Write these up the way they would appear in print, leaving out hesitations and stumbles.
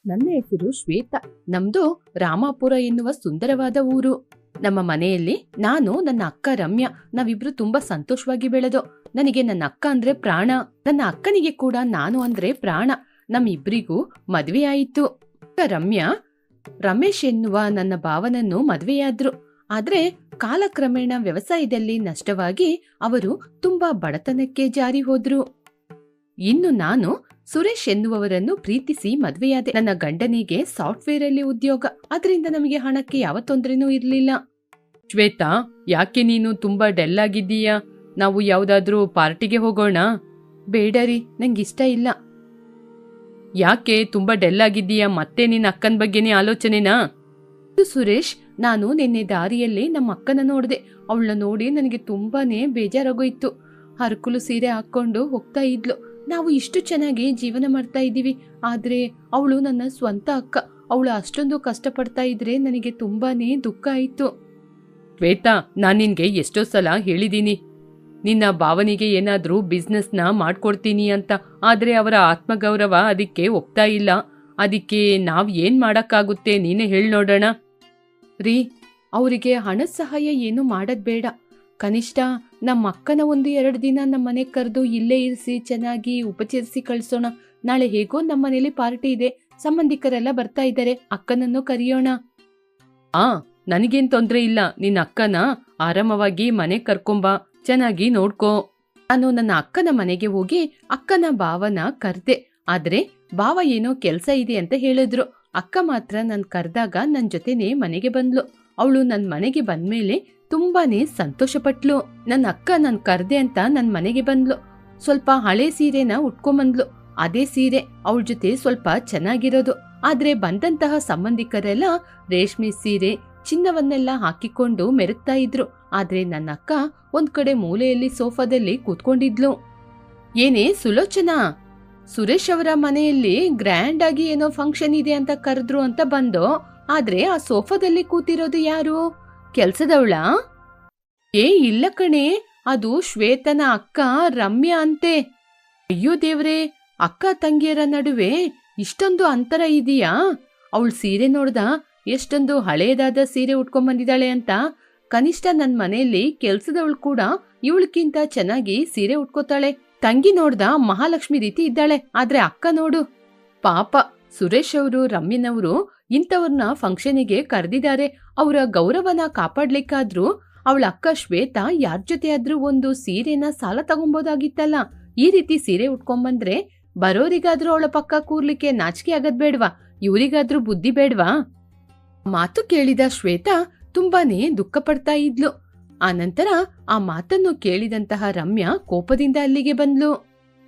ನನ್ನ ಹೆಸರು ಶ್ವೇತಾ. ನಮ್ದು ರಾಮಾಪುರ ಎನ್ನುವ ಸುಂದರವಾದ ಊರು. ನಮ್ಮ ಮನೆಯಲ್ಲಿ ನಾನು, ನನ್ನ ಅಕ್ಕ ರಮ್ಯಾ, ನಾವಿಬ್ರು ತುಂಬಾ ಸಂತೋಷವಾಗಿ ಬೆಳೆದೋ. ನನಗೆ ನನ್ನ ಅಕ್ಕ ಅಂದ್ರೆ ಪ್ರಾಣ, ನನ್ನ ಅಕ್ಕನಿಗೆ ಕೂಡ ನಾನು ಅಂದ್ರೆ ಪ್ರಾಣ. ನಮ್ಮಿಬ್ರಿಗೂ ಮದ್ವೆ ಆಯಿತು. ರಮ್ಯಾ ರಮೇಶ್ ಎನ್ನುವ ನನ್ನ ಭಾವನನ್ನು ಮದ್ವೆಯಾದ್ರು. ಆದ್ರೆ ಕಾಲಕ್ರಮೇಣ ವ್ಯವಸಾಯದಲ್ಲಿ ನಷ್ಟವಾಗಿ ಅವರು ತುಂಬಾ ಬಡತನಕ್ಕೆ ಜಾರಿ ಹೋದ್ರು. ಇನ್ನು ನಾನು ಸುರೇಶ್ ಎನ್ನುವವರನ್ನು ಪ್ರೀತಿಸಿ ಮದ್ವೆಯಾದೆ. ನನ್ನ ಗಂಡನಿಗೆ ಸಾಫ್ಟ್ವೇರ್ ಅಲ್ಲಿ ಉದ್ಯೋಗ, ಅದರಿಂದ ನಮಗೆ ಹಣಕ್ಕೆ ಯಾವ ತೊಂದರೆನೂ ಇರ್ಲಿಲ್ಲ. ಶ್ವೇತಾ, ಯಾಕೆ ನೀನು ತುಂಬಾ ಡಲ್ ಆಗಿದ್ದೀಯಾ? ನಾವು ಯಾವ್ದಾದ್ರೂ ಪಾರ್ಟಿಗೆ ಹೋಗೋಣ? ಬೇಡ ರೀ, ನಂಗಿಷ್ಟ ಇಲ್ಲ. ಯಾಕೆ ತುಂಬಾ ಡಲ್ ಆಗಿದ್ದೀಯಾ? ಮತ್ತೆ ನಿನ್ನ ಅಕ್ಕನ ಬಗ್ಗೆನೇ ಆಲೋಚನೆನಾ? ಸುರೇಶ್, ನಾನು ನಿನ್ನೆ ದಾರಿಯಲ್ಲಿ ನಮ್ಮ ಅಕ್ಕನ ನೋಡಿದೆ. ಅವಳನ್ನ ನೋಡಿ ನನಗೆ ತುಂಬಾನೇ ಬೇಜಾರಾಗೋಯ್ತು. ಹರಕುಲು ಸೀರೆ ಹಾಕೊಂಡು ಹೋಗ್ತಾ ಇದ್ಲು. ನಾವು ಇಷ್ಟು ಚೆನ್ನಾಗಿ ಜೀವನ ಮಾಡ್ತಾ ಇದ್ದೀವಿ, ಆದ್ರೆ ಅವಳು ನನ್ನ ಸ್ವಂತ ಅಕ್ಕ. ಅವಳು ಅಷ್ಟೊಂದು ಕಷ್ಟಪಡ್ತಾ ಇದ್ರೆ ನನಗೆ ತುಂಬಾನೇ ದುಃಖ ಆಯ್ತು. ಶ್ವೇತಾ, ನಾನ್ ನಿನ್ಗೆ ಎಷ್ಟೋ ಸಲ ಹೇಳಿದೀನಿ, ನಿನ್ನ ಭಾವನಿಗೆ ಏನಾದ್ರೂ ಬಿಸ್ನೆಸ್ನ ಮಾಡ್ಕೊಡ್ತೀನಿ ಅಂತ. ಆದ್ರೆ ಅವರ ಆತ್ಮಗೌರವ ಅದಕ್ಕೆ ಒಪ್ತಾ ಇಲ್ಲ. ಅದಕ್ಕೆ ನಾವ್ ಏನ್ ಮಾಡಕ್ಕಾಗುತ್ತೆ, ನೀನೇ ಹೇಳ್ ನೋಡೋಣ. ರೀ, ಅವರಿಗೆ ಹಣದ ಸಹಾಯ ಏನು ಮಾಡದ್ ಬೇಡ. ಕನಿಷ್ಠ ನಮ್ಮ ಅಕ್ಕನ 1-2 ದಿನ ನಮ್ಮ ಮನೆಗೆ ಕರೆದು ಇಲ್ಲೇ ಇರಿಸಿ ಚೆನ್ನಾಗಿ ಉಪಚರಿಸಿ ಕಳ್ಸೋಣ. ನಾಳೆ ಹೇಗೋ ನಮ್ಮ ಮನೇಲಿ ಪಾರ್ಟಿ ಇದೆ, ಸಂಬಂಧಿಕರೆಲ್ಲ ಬರ್ತಾ ಇದ್ದಾರೆ, ಅಕ್ಕನನ್ನು ಕರೆಯೋಣ. ನನಗೇನ್ ತೊಂದ್ರೆ ಇಲ್ಲ. ನಿನ್ನ ಅಕ್ಕನ ಆರಾಮವಾಗಿ ಮನೆಗೆ ಕರ್ಕೊಂಬ, ಚೆನ್ನಾಗಿ ನೋಡ್ಕೋ. ನಾನು ನನ್ನ ಅಕ್ಕನ ಮನೆಗೆ ಹೋಗಿ ಅಕ್ಕನ ಭಾವನ ಕರ್ದೆ. ಆದ್ರೆ ಭಾವ ಏನೋ ಕೆಲ್ಸ ಇದೆ ಅಂತ ಹೇಳಿದ್ರು. ಅಕ್ಕ ಮಾತ್ರ ನನ್ ಕರ್ದಾಗ ನನ್ ಜೊತೆನೆ ಮನೆಗೆ ಬಂದ್ಲು. ಅವಳು ನನ್ ಮನೆಗೆ ಬಂದ್ಮೇಲೆ ತುಂಬಾನೇ ಸಂತೋಷ ಪಟ್ಲು. ನನ್ನ ಅಕ್ಕ ನನ್ ಕರ್ದೆ ಅಂತ ನನ್ ಮನೆಗೆ ಬಂದ್ಲು. ಸ್ವಲ್ಪ ಹಳೆ ಸೀರೆನ ಉಟ್ಕೊಂಬಂದ್ಲು. ಅದೇ ಸೀರೆ ಅವಳ ಜೊತೆ ಸ್ವಲ್ಪ ಚೆನ್ನಾಗಿರೋದು. ಆದ್ರೆ ಬಂದಂತಹ ಸಂಬಂಧಿಕರೆಲ್ಲ ರೇಷ್ಮೆ ಸೀರೆ, ಚಿನ್ನವನ್ನೆಲ್ಲ ಹಾಕಿಕೊಂಡು ಮೆರುಗ್ತಾ ಇದ್ರು. ಆದ್ರೆ ನನ್ನ ಅಕ್ಕ ಒಂದ್ ಕಡೆ ಮೂಲೆಯಲ್ಲಿ ಸೋಫಾದಲ್ಲಿ ಕೂತ್ಕೊಂಡಿದ್ಲು. ಏನೇ ಸುಲೋಚನಾ, ಸುರೇಶ್ ಅವರ ಮನೆಯಲ್ಲಿ ಗ್ರ್ಯಾಂಡ್ ಆಗಿ ಏನೋ ಫಂಕ್ಷನ್ ಇದೆ ಅಂತ ಕರೆದ್ರು ಅಂತ ಬಂದೋ. ಆದ್ರೆ ಆ ಸೋಫಾದಲ್ಲಿ ಕೂತಿರೋದು ಯಾರು? ಕೆಲ್ಸದವಳ? ಇಲ್ಲ ಕಣೆ, ಅದು ಶ್ವೇತನ ಅಕ್ಕ ರಮ್ಯಾ ಅಂತೆ. ಅಯ್ಯೋ ದೇವ್ರೆ, ಅಕ್ಕ ತಂಗಿಯರ ನಡುವೆ ಇಷ್ಟೊಂದು ಅಂತರ ಇದೆಯಾ? ಅವಳ ಸೀರೆ ನೋಡ್ದ, ಎಷ್ಟೊಂದು ಹಳೇದಾದ ಸೀರೆ ಉಟ್ಕೊಂಡ್ಬಂದಿದ್ದಾಳೆ ಅಂತ. ಕನಿಷ್ಠ ನನ್ ಮನೆಯಲ್ಲಿ ಕೆಲ್ಸದವಳು ಕೂಡ ಇವಳಕ್ಕಿಂತ ಚೆನ್ನಾಗಿ ಸೀರೆ ಉಟ್ಕೋತಾಳೆ. ತಂಗಿ ನೋಡ್ದ ಮಹಾಲಕ್ಷ್ಮಿ ರೀತಿ ಇದ್ದಾಳೆ. ಆದ್ರೆ ಅಕ್ಕ ನೋಡು, ಪಾಪ. ಸುರೇಶ್ ಅವರು ರಮ್ಯನವರು ಇಂಥವ್ರನ್ನ ಫಂಕ್ಷನಿಗೆ ಕರೆದಿದ್ದಾರೆ. ಅವರ ಗೌರವನ ಕಾಪಾಡ್ಲಿಕ್ಕಾದ್ರೂ ಅವಳ ಅಕ್ಕ ಶ್ವೇತಾ ಯಾರ್ ಜೊತೆ ಆದ್ರೂ ಒಂದು ಸೀರೆನ ಸಾಲ ತಗೊಂಬೋದಾಗಿತ್ತಲ್ಲ. ಈ ರೀತಿ ಸೀರೆ ಉಟ್ಕೊಂಬಂದ್ರೆ ಬರೋರಿಗಾದ್ರೂ ಅವಳ ಪಕ್ಕ ಕೂರ್ಲಿಕ್ಕೆ ನಾಚಿಕೆ ಆಗದ್ ಬೇಡ್ವಾ? ಇವರಿಗಾದ್ರೂ ಬುದ್ಧಿ ಬೇಡ್ವಾ? ಮಾತು ಕೇಳಿದ ಶ್ವೇತಾ ತುಂಬಾನೇ ದುಃಖ ಪಡ್ತಾ ಇದ್ಲು. ಆನಂತರ ಆ ಮಾತನ್ನು ಕೇಳಿದಂತಹ ರಮ್ಯಾ ಕೋಪದಿಂದ ಅಲ್ಲಿಗೆ ಬಂದ್ಲು.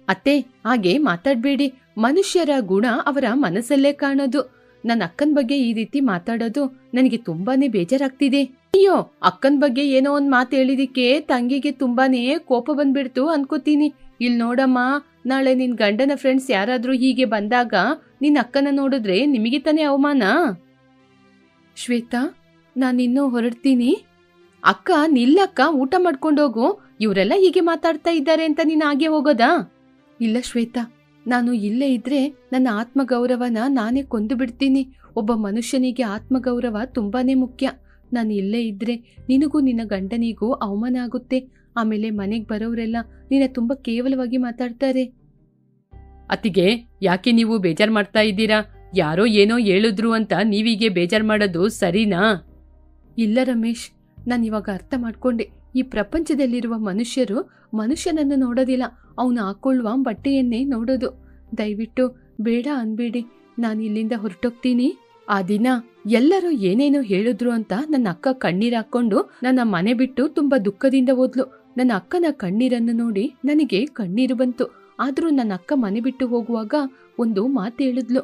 ಅತ್ತೆ, ಹಾಗೆ ಮಾತಾಡ್ಬೇಡಿ. ಮನುಷ್ಯರ ಗುಣ ಅವರ ಮನಸ್ಸಲ್ಲೇ ಕಾಣೋದು. ನನ್ನ ಅಕ್ಕನ್ ಬಗ್ಗೆ ಈ ರೀತಿ ಮಾತಾಡೋದು ನನಗೆ ತುಂಬಾನೇ ಬೇಜಾರಾಗ್ತಿದೆ. ಅಯ್ಯೋ, ಅಕ್ಕನ್ ಬಗ್ಗೆ ಏನೋ ಒಂದ್ ಮಾತು ಹೇಳಿದಿಕ್ಕೆ ತಂಗಿಗೆ ತುಂಬಾನೇ ಕೋಪ ಬಂದ್ಬಿಡ್ತು ಅನ್ಕೋತೀನಿ. ಇಲ್ ನೋಡಮ್ಮ, ನಾಳೆ ನಿನ್ ಗಂಡನ ಫ್ರೆಂಡ್ಸ್ ಯಾರಾದ್ರೂ ಹೀಗೆ ಬಂದಾಗ ನಿನ್ ಅಕ್ಕನ ನೋಡಿದ್ರೆ ನಿಮಗೆ ತಾನೇ ಅವಮಾನ. ಶ್ವೇತಾ, ನಾನಿನ್ನೂ ಹೊರಡ್ತೀನಿ. ಅಕ್ಕ ನಿಲ್ಲಕ್ಕ, ಊಟ ಮಾಡ್ಕೊಂಡೋಗು. ಇವರೆಲ್ಲ ಹೀಗೆ ಮಾತಾಡ್ತಾ ಇದ್ದಾರೆ ಅಂತ ನೀನ್ ಹಾಗೆ ಹೋಗೋದಾ? ಇಲ್ಲ ಶ್ವೇತಾ, ನಾನು ಇಲ್ಲೇ ಇದ್ರೆ ನನ್ನ ಆತ್ಮಗೌರವನ ನಾನೇ ಕೊಂದು ಬಿಡ್ತೀನಿ. ಒಬ್ಬ ಮನುಷ್ಯನಿಗೆ ಆತ್ಮಗೌರವ ತುಂಬಾನೇ ಮುಖ್ಯ. ನಾನು ಇಲ್ಲೇ ಇದ್ರೆ ನಿನಗೂ ನಿನ್ನ ಗಂಡನಿಗೂ ಅವಮಾನ ಆಗುತ್ತೆ. ಆಮೇಲೆ ಮನೆಗ್ ಬರೋರೆಲ್ಲ ನಿನ್ನ ತುಂಬಾ ಕೇವಲವಾಗಿ ಮಾತಾಡ್ತಾರೆ. ಅತ್ತಿಗೆ, ಯಾಕೆ ನೀವು ಬೇಜಾರ್ ಮಾಡ್ತಾ ಇದ್ದೀರಾ? ಯಾರೋ ಏನೋ ಹೇಳಿದ್ರು ಅಂತ ನೀವೀಗೆ ಬೇಜಾರ್ ಮಾಡೋದು ಸರಿನಾ? ಇಲ್ಲ ರಮೇಶ್, ನಾನಿವಾಗ ಅರ್ಥ ಮಾಡ್ಕೊಂಡೆ. ಈ ಪ್ರಪಂಚದಲ್ಲಿರುವ ಮನುಷ್ಯರು ಮನುಷ್ಯನನ್ನು ನೋಡೋದಿಲ್ಲ, ಅವನು ಹಾಕೊಳ್ಳುವ ಬಟ್ಟೆಯನ್ನೇ ನೋಡೋದು. ದಯವಿಟ್ಟು ಬೇಡ ಅನ್ಬೇಡಿ, ನಾನು ಇಲ್ಲಿಂದ ಹೊರಟೋಗ್ತೀನಿ. ಆ ದಿನ ಎಲ್ಲರೂ ಏನೇನೋ ಹೇಳಿದ್ರು ಅಂತ ನನ್ನ ಅಕ್ಕ ಕಣ್ಣೀರ್ ಹಾಕೊಂಡು ನನ್ನ ಮನೆ ಬಿಟ್ಟು ತುಂಬಾ ದುಃಖದಿಂದ ಹೋದ್ಲು. ನನ್ನ ಅಕ್ಕನ ಕಣ್ಣೀರನ್ನು ನೋಡಿ ನನಗೆ ಕಣ್ಣೀರು ಬಂತು. ಆದ್ರೂ ನನ್ನ ಅಕ್ಕ ಮನೆ ಬಿಟ್ಟು ಹೋಗುವಾಗ ಒಂದು ಮಾತು ಹೇಳಿದ್ಲು.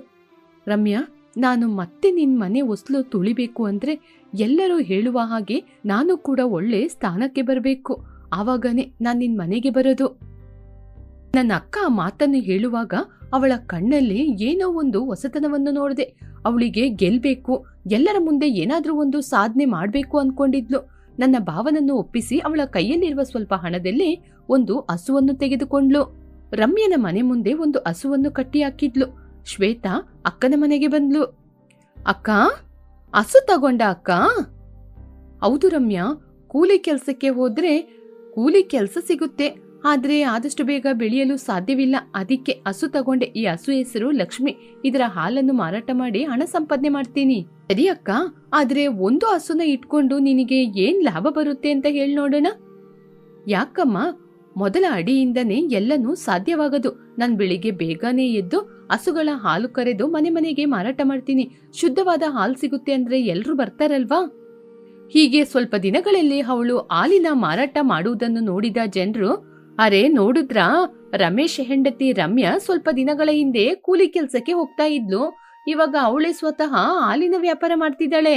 ರಮ್ಯಾ, ನಾನು ಮತ್ತೆ ನಿನ್ ಮನೆ ಹೊಸ್ಲು ತುಳಿಬೇಕು ಅಂದ್ರೆ ಎಲ್ಲರೂ ಹೇಳುವ ಹಾಗೆ ನಾನು ಕೂಡ ಒಳ್ಳೆ ಸ್ಥಾನಕ್ಕೆ ಬರಬೇಕು. ಆವಾಗನೇ ನಾನ್ ನಿನ್ ಮನೆಗೆ ಬರೋದು. ನನ್ನ ಅಕ್ಕ ಆ ಮಾತನ್ನು ಹೇಳುವಾಗ ಅವಳ ಕಣ್ಣಲ್ಲಿ ಏನೋ ಒಂದು ಹೊಸತನವನ್ನು ನೋಡಿದೆ. ಅವಳಿಗೆ ಗೆಲ್ಬೇಕು, ಎಲ್ಲರ ಮುಂದೆ ಏನಾದ್ರೂ ಒಂದು ಸಾಧನೆ ಮಾಡ್ಬೇಕು ಅನ್ಕೊಂಡಿದ್ಲು. ನನ್ನ ಭಾವನನ್ನು ಒಪ್ಪಿಸಿ ಅವಳ ಕೈಯಲ್ಲಿರುವ ಸ್ವಲ್ಪ ಹಣದಲ್ಲಿ ಒಂದು ಹಸುವನ್ನು ತೆಗೆದುಕೊಂಡ್ಲು. ರಮ್ಯನ ಮನೆ ಮುಂದೆ ಒಂದು ಹಸುವನ್ನು ಕಟ್ಟಿ ಹಾಕಿದ್ಲು. ಶ್ವೇತಾ ಅಕ್ಕನ ಮನೆಗೆ ಬಂದ್ಲು. ಅಕ್ಕ, ಹಸು ತಗೊಂಡ ಅಕ್ಕ? ಹೌದು ರಮ್ಯಾ, ಕೂಲಿ ಕೆಲ್ಸಕ್ಕೆ ಹೋದ್ರೆ ಕೂಲಿ ಕೆಲ್ಸ ಸಿಗುತ್ತೆ, ಆದ್ರೆ ಆದಷ್ಟು ಬೇಗ ಬೆಳೆಯಲು ಸಾಧ್ಯವಿಲ್ಲ. ಅದಕ್ಕೆ ಹಸು ತಗೊಂಡೆ. ಈ ಹಸು ಹೆಸರು ಲಕ್ಷ್ಮಿ. ಇದರ ಹಾಲನ್ನು ಮಾರಾಟ ಮಾಡಿ ಹಣ ಸಂಪಾದನೆ ಮಾಡ್ತೀನಿ. ಸರಿ ಅಕ್ಕ, ಆದ್ರೆ ಒಂದು ಹಸುನ ಇಟ್ಕೊಂಡು ನಿನಗೆ ಏನ್ ಲಾಭ ಬರುತ್ತೆ ಅಂತ ಹೇಳಿ ನೋಡೋಣ. ಯಾಕಮ್ಮ, ಮೊದಲ ಅಡಿಯಿಂದನೇ ಎಲ್ಲನೂ ಸಾಧ್ಯವಾಗದು. ನಾನ್ ಬೆಳಿಗ್ಗೆ ಬೇಗನೆ ಎದ್ದು ಹಸುಗಳ ಹಾಲು ಕರೆದು ಮನೆ ಮನೆಗೆ ಮಾರಾಟ ಮಾಡ್ತೀನಿ. ಶುದ್ಧವಾದ ಹಾಲು ಸಿಗುತ್ತೆ ಅಂದ್ರೆ ಎಲ್ರೂ ಬರ್ತಾರಲ್ವಾ? ಹೀಗೆ ಸ್ವಲ್ಪ ದಿನಗಳಲ್ಲಿ ಅವಳು ಹಾಲಿನ ಮಾರಾಟ ಮಾಡುವುದನ್ನು ನೋಡಿದ ಜನರು, ಅರೆ ನೋಡಿದ್ರಾ, ರಮೇಶ್ ಹೆಂಡತಿ ರಮ್ಯಾ ಸ್ವಲ್ಪ ದಿನಗಳ ಹಿಂದೆ ಕೂಲಿ ಕೆಲ್ಸಕ್ಕೆ ಹೋಗ್ತಾ ಇದ್ಲು, ಇವಾಗ ಅವಳೇ ಸ್ವತಃ ಹಾಲಿನ ವ್ಯಾಪಾರ ಮಾಡ್ತಿದ್ದಾಳೆ.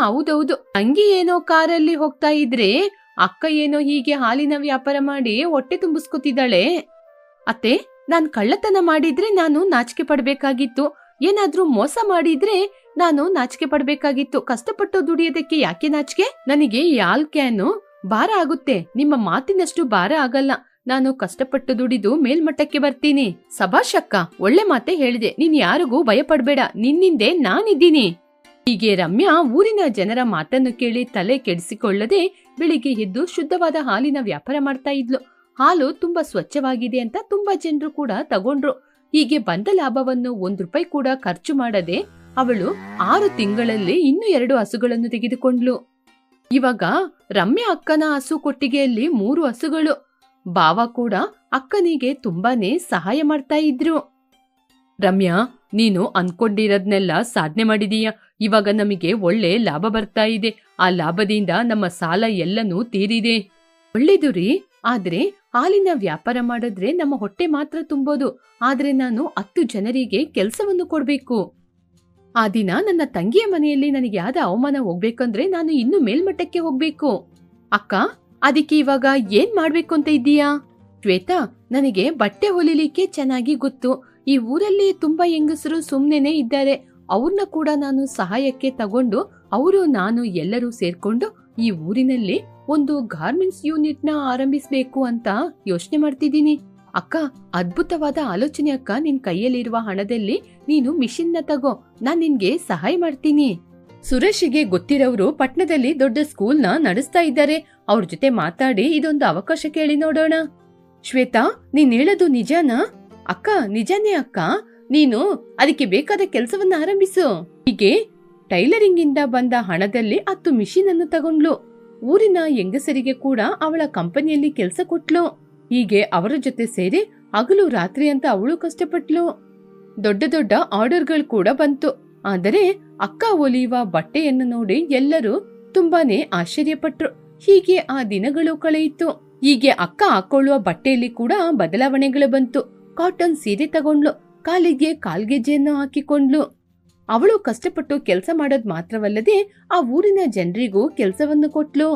ಹೌದೌದು, ತಂಗಿ ಏನೋ ಕಾರಲ್ಲಿ ಹೋಗ್ತಾ ಇದ್ರೆ ಅಕ್ಕ ಏನೋ ಹೀಗೆ ಹಾಲಿನ ವ್ಯಾಪಾರ ಮಾಡಿ ಹೊಟ್ಟೆ ತುಂಬಿಸ್ಕೊತಿದ್ದಾಳೆ. ಅತ್ತೆ, ನಾನ್ ಕಳ್ಳತನ ಮಾಡಿದ್ರೆ ನಾನು ನಾಚಿಕೆ ಪಡ್ಬೇಕಾಗಿತ್ತು, ಏನಾದ್ರೂ ಮೋಸ ಮಾಡಿದ್ರೆ ನಾನು ನಾಚಿಕೆ ಪಡ್ಬೇಕಾಗಿತ್ತು. ಕಷ್ಟಪಟ್ಟು ದುಡಿಯೋದಕ್ಕೆ ಯಾಕೆ ನಾಚಿಕೆ? ನನಗೆ ಈ ಹಾಲ್ ಕ್ಯಾನು ಭಾರ ಆಗುತ್ತೆ, ನಿಮ್ಮ ಮಾತಿನಷ್ಟು ಭಾರ ಆಗಲ್ಲ. ನಾನು ಕಷ್ಟಪಟ್ಟು ದುಡಿದು ಮೇಲ್ಮಟ್ಟಕ್ಕೆ ಬರ್ತೀನಿ. ಸಭಾಷ್ ಅಕ್ಕ, ಒಳ್ಳೆ ಮಾತೆ ಹೇಳಿದೆ. ನೀನ್ ಯಾರಿಗೂ ಭಯ ಪಡ್ಬೇಡ, ನಿನ್ನಿಂದೆ ನಾನಿದ್ದೀನಿ. ಹೀಗೆ ರಮ್ಯಾ ಊರಿನ ಜನರ ಮಾತನ್ನು ಕೇಳಿ ತಲೆ ಕೆಡಿಸಿಕೊಳ್ಳದೆ ಬೆಳಿಗ್ಗೆ ಎದ್ದು ಶುದ್ಧವಾದ ಹಾಲಿನ ವ್ಯಾಪಾರ ಮಾಡ್ತಾ ಇದ್ಲು. ಹಾಲು ತುಂಬಾ ಸ್ವಚ್ಛವಾಗಿದೆ ಅಂತ ತುಂಬಾ ಜನರು ಕೂಡ ತಗೊಂಡ್ರು. ಹೀಗೆ ಬಂದ ಲಾಭವನ್ನು ₹1 ಕೂಡ ಖರ್ಚು ಮಾಡದೆ ಅವಳು 6 ತಿಂಗಳಲ್ಲಿ ಇನ್ನೂ 2 ಹಸುಗಳನ್ನು ತೆಗೆದುಕೊಂಡ್ಲು. ಇವಾಗ ರಮ್ಯಾ ಅಕ್ಕನ ಹಸು ಕೊಟ್ಟಿಗೆಯಲ್ಲಿ 3 ಹಸುಗಳು. ಭಾವ ಕೂಡ ಅಕ್ಕನಿಗೆ ತುಂಬಾನೇ ಸಹಾಯ ಮಾಡ್ತಾ ಇದ್ರು. ರಮ್ಯಾ, ನೀನು ಅನ್ಕೊಂಡಿರೋದ್ನೆಲ್ಲ ಸಾಧನೆ ಮಾಡಿದೀಯ. ಇವಾಗ ನಮಗೆ ಒಳ್ಳೆ ಲಾಭ ಬರ್ತಾ ಇದೆ. ಆ ಲಾಭದಿಂದ ನಮ್ಮ ಸಾಲ ಎಲ್ಲನೂ ತೀರಿದೆ. ಒಳ್ಳೇದು ರೀ, ಆದ್ರೆ ಹಾಲಿನ ವ್ಯಾಪಾರ ಮಾಡಿದ್ರೆ ನಮ್ಮ ಹೊಟ್ಟೆ ಮಾತ್ರ ತುಂಬೋದು. ಆದ್ರೆ ನಾನು 10 ಜನರಿಗೆ ಕೆಲಸವನ್ನು ಕೊಡ್ಬೇಕು. ಆ ದಿನ ನನ್ನ ತಂಗಿಯ ಮನೆಯಲ್ಲಿ ನನಗೆ ಯಾವ್ದ ಅವಮಾನ ಹೋಗ್ಬೇಕಂದ್ರೆ ನಾನು ಇನ್ನು ಮೇಲ್ಮಟ್ಟಕ್ಕೆ ಹೋಗ್ಬೇಕು. ಅಕ್ಕ, ಅದಕ್ಕೆ ಇವಾಗ ಏನ್ ಮಾಡ್ಬೇಕು ಅಂತ ಇದ್ದೀಯಾ? ಶ್ವೇತಾ, ನನಗೆ ಬಟ್ಟೆ ಹೊಲಿಲಿಕ್ಕೆ ಚೆನ್ನಾಗಿ ಗೊತ್ತು. ಈ ಊರಲ್ಲಿ ತುಂಬಾ ಹೆಂಗಸರು ಸುಮ್ನೆನೆ ಇದ್ದಾರೆ. ಅವ್ರನ್ನ ಕೂಡ ನಾನು ಸಹಾಯಕ್ಕೆ ತಗೊಂಡು ಅವರು ನಾನು ಎಲ್ಲರೂ ಸೇರ್ಕೊಂಡು ಈ ಊರಿನಲ್ಲಿ ಒಂದು ಗಾರ್ಮೆಂಟ್ಸ್ ಯೂನಿಟ್ ನ ಆರಂಭಿಸ್ಬೇಕು ಅಂತ ಯೋಚನೆ ಮಾಡ್ತಿದ್ದೀನಿ. ಅಕ್ಕ, ಅದ್ಭುತವಾದ ಆಲೋಚನೆ ಅಕ್ಕ. ನಿನ್ ಕೈಯಲ್ಲಿರುವ ಹಣದಲ್ಲಿ ನೀನು ಮಿಷಿನ್ ನ ತಗೋ, ನಾನ್ ನಿನ್ಗೆ ಸಹಾಯ ಮಾಡ್ತೀನಿ. ಸುರೇಶ್ಗೆ ಗೊತ್ತಿರೋರು ಪಟ್ನದಲ್ಲಿ ದೊಡ್ಡ ಸ್ಕೂಲ್ ನ ನಡೆಸ್ತಾ ಇದ್ದಾರೆ. ಅವ್ರ ಜೊತೆ ಮಾತಾಡಿ ಇದೊಂದು ಅವಕಾಶ ಕೇಳಿ ನೋಡೋಣ. ಶ್ವೇತಾ, ನೀನ್ ಹೇಳೋದು ನಿಜಾನಾ? ಅಕ್ಕ, ನಿಜಾನೇ ಅಕ್ಕ. ನೀನು ಅದಕ್ಕೆ ಬೇಕಾದ ಕೆಲಸವನ್ನ ಆರಂಭಿಸು. ಹೀಗೆ ಟೈಲರಿಂಗ್ ಇಂದ ಬಂದ ಹಣದಲ್ಲಿ 10 ಮಿಷಿನ್ ಅನ್ನು ತಗೊಂಡ್ಲು. ಊರಿನ ಹೆಂಗಸರಿಗೆ ಕೂಡ ಅವಳ ಕಂಪನಿಯಲ್ಲಿ ಕೆಲಸ ಕೊಟ್ಲು. ಹೀಗೆ ಅವರ ಜೊತೆ ಸೇರಿ ಹಗಲು ರಾತ್ರಿ ಅಂತ ಅವಳು ಕಷ್ಟಪಟ್ಲು. ದೊಡ್ಡ ದೊಡ್ಡ ಆರ್ಡರ್ಗಳು ಕೂಡ ಬಂತು. ಆದರೆ ಅಕ್ಕ ಹೊಲಿಯುವ ಬಟ್ಟೆಯನ್ನು ನೋಡಿ ಎಲ್ಲರೂ ತುಂಬಾನೇ ಆಶ್ಚರ್ಯಪಟ್ರು. ಹೀಗೆ ಆ ದಿನಗಳು ಕಳೆಯಿತು. ಹೀಗೆ ಅಕ್ಕ ಹಾಕೊಳ್ಳುವ ಬಟ್ಟೆಯಲ್ಲಿ ಕೂಡ ಬದಲಾವಣೆಗಳು ಬಂತು. ಕಾಟನ್ ಸೀರೆ ತಗೊಂಡ್ಲು, ಕಾಲಿಗೆ ಕಾಲ್ಗೆಜ್ಜೆಯನ್ನು ಹಾಕಿಕೊಂಡ್ಲು. ಅವಳು ಕಷ್ಟಪಟ್ಟು ಕೆಲಸ ಮಾಡೋದ್ ಮಾತ್ರವಲ್ಲದೆ ಆ ಊರಿನ ಜನರಿಗೂ ಕೆಲಸವನ್ನು ಕೊಟ್ಲು.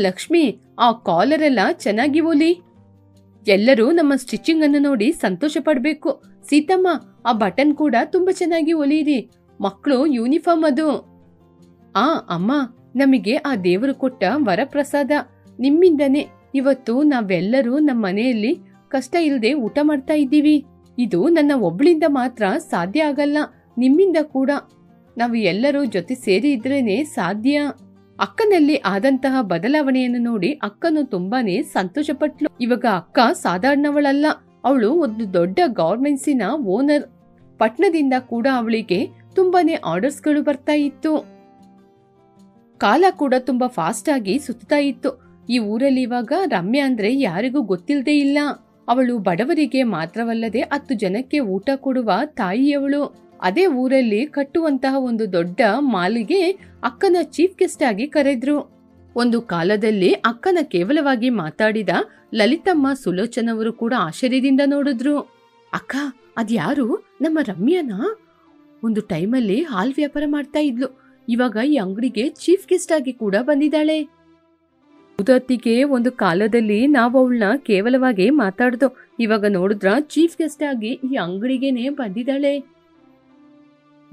ಲಕ್ಷ್ಮಿ, ಆ ಕಾಲರ್ ಎಲ್ಲ ಚೆನ್ನಾಗಿ ಹೊಲಿ. ಎಲ್ಲರೂ ನಮ್ಮ ಸ್ಟಿಚಿಂಗ್ ಅನ್ನು ನೋಡಿ ಸಂತೋಷ ಪಡ್ಬೇಕು. ಸೀತಮ್ಮ, ಆ ಬಟನ್ ಕೂಡ ತುಂಬಾ ಚೆನ್ನಾಗಿ ಹೊಲಿಯಿರಿ. ಮಕ್ಕಳು ಯೂನಿಫಾರ್ಮ್ ಅದು. ಅಮ್ಮ, ನಮಗೆ ಆ ದೇವರು ಕೊಟ್ಟ ವರಪ್ರಸಾದ. ನಿಮ್ಮಿಂದನೇ ಇವತ್ತು ನಾವೆಲ್ಲರೂ ನಮ್ಮ ಮನೆಯಲ್ಲಿ ಕಷ್ಟ ಇಲ್ಲದೆ ಊಟ ಮಾಡ್ತಾ ಇದ್ದೀವಿ. ಇದು ನನ್ನ ಒಬ್ಳಿಂದ ಮಾತ್ರ ಸಾಧ್ಯ ಆಗಲ್ಲ, ನಿಮ್ಮಿಂದ ಕೂಡ. ನಾವು ಎಲ್ಲರೂ ಜೊತೆ ಸೇರಿ ಇದ್ರೇನೆ ಸಾಧ್ಯ. ಅಕ್ಕನಲ್ಲಿ ಆದಂತಹ ಬದಲಾವಣೆಯನ್ನು ನೋಡಿ ಅಕ್ಕನು ತುಂಬಾನೇ ಸಂತೋಷ ಪಟ್ಲು. ಇವಾಗ ಅಕ್ಕ ಸಾಧಾರಣವಳಲ್ಲ, ಅವಳು ಒಂದು ದೊಡ್ಡ ಗವರ್ಮೆಂಟ್ಸಿನ ಓನರ್. ಪಟ್ನದಿಂದ ಕೂಡ ಅವಳಿಗೆ ತುಂಬಾನೇ ಆರ್ಡರ್ಸ್ಗಳು ಬರ್ತಾ ಇತ್ತು. ಕಾಲ ಕೂಡ ತುಂಬಾ ಫಾಸ್ಟ್ ಆಗಿ ಸುತ್ತಾ ಇತ್ತು. ಈ ಊರಲ್ಲಿ ಇವಾಗ ರಮ್ಯಾ ಅಂದ್ರೆ ಯಾರಿಗೂ ಗೊತ್ತಿಲ್ಲದೆ ಇಲ್ಲ. ಅವಳು ಬಡವರಿಗೆ ಮಾತ್ರವಲ್ಲದೆ 10 ಜನಕ್ಕೆ ಊಟ ಕೊಡುವ ತಾಯಿಯವಳು. ಅದೇ ಊರಲ್ಲಿ ಕಟ್ಟುವಂತಹ ಒಂದು ದೊಡ್ಡ ಮಾಲಿಗೆ ಅಕ್ಕನ ಚೀಫ್ ಗೆಸ್ಟ್ ಆಗಿ ಕರೆದ್ರು. ಒಂದು ಕಾಲದಲ್ಲಿ ಅಕ್ಕನ ಕೇವಲವಾಗಿ ಮಾತಾಡಿದ ಲಲಿತಮ್ಮ ಸುಲೋಚನ್ ಅವರು ಕೂಡ ಆಶ್ಚರ್ಯದಿಂದ ನೋಡಿದ್ರು. ಅಕ್ಕ, ಅದ್ಯಾರು? ನಮ್ಮ ರಮ್ಯಾನಾ? ಒಂದು ಟೈಮಲ್ಲಿ ಹಾಲ್ ವ್ಯಾಪಾರ ಮಾಡ್ತಾ ಇದ್ಲು, ಇವಾಗ ಈ ಅಂಗಡಿಗೆ ಚೀಫ್ ಗೆಸ್ಟ್ ಆಗಿ ಕೂಡ ಬಂದಿದ್ದಾಳೆ. ಉದತ್ತಿಗೆ ಒಂದು ಕಾಲದಲ್ಲಿ ನಾವು ಅವಳನ್ನ ಕೇವಲವಾಗಿ ಮಾತಾಡ್ದು, ಇವಾಗ ನೋಡಿದ್ರ ಚೀಫ್ ಗೆಸ್ಟ್ ಆಗಿ ಈ ಅಂಗಡಿಗೆನೆ ಬಂದಿದ್ದಾಳೆ.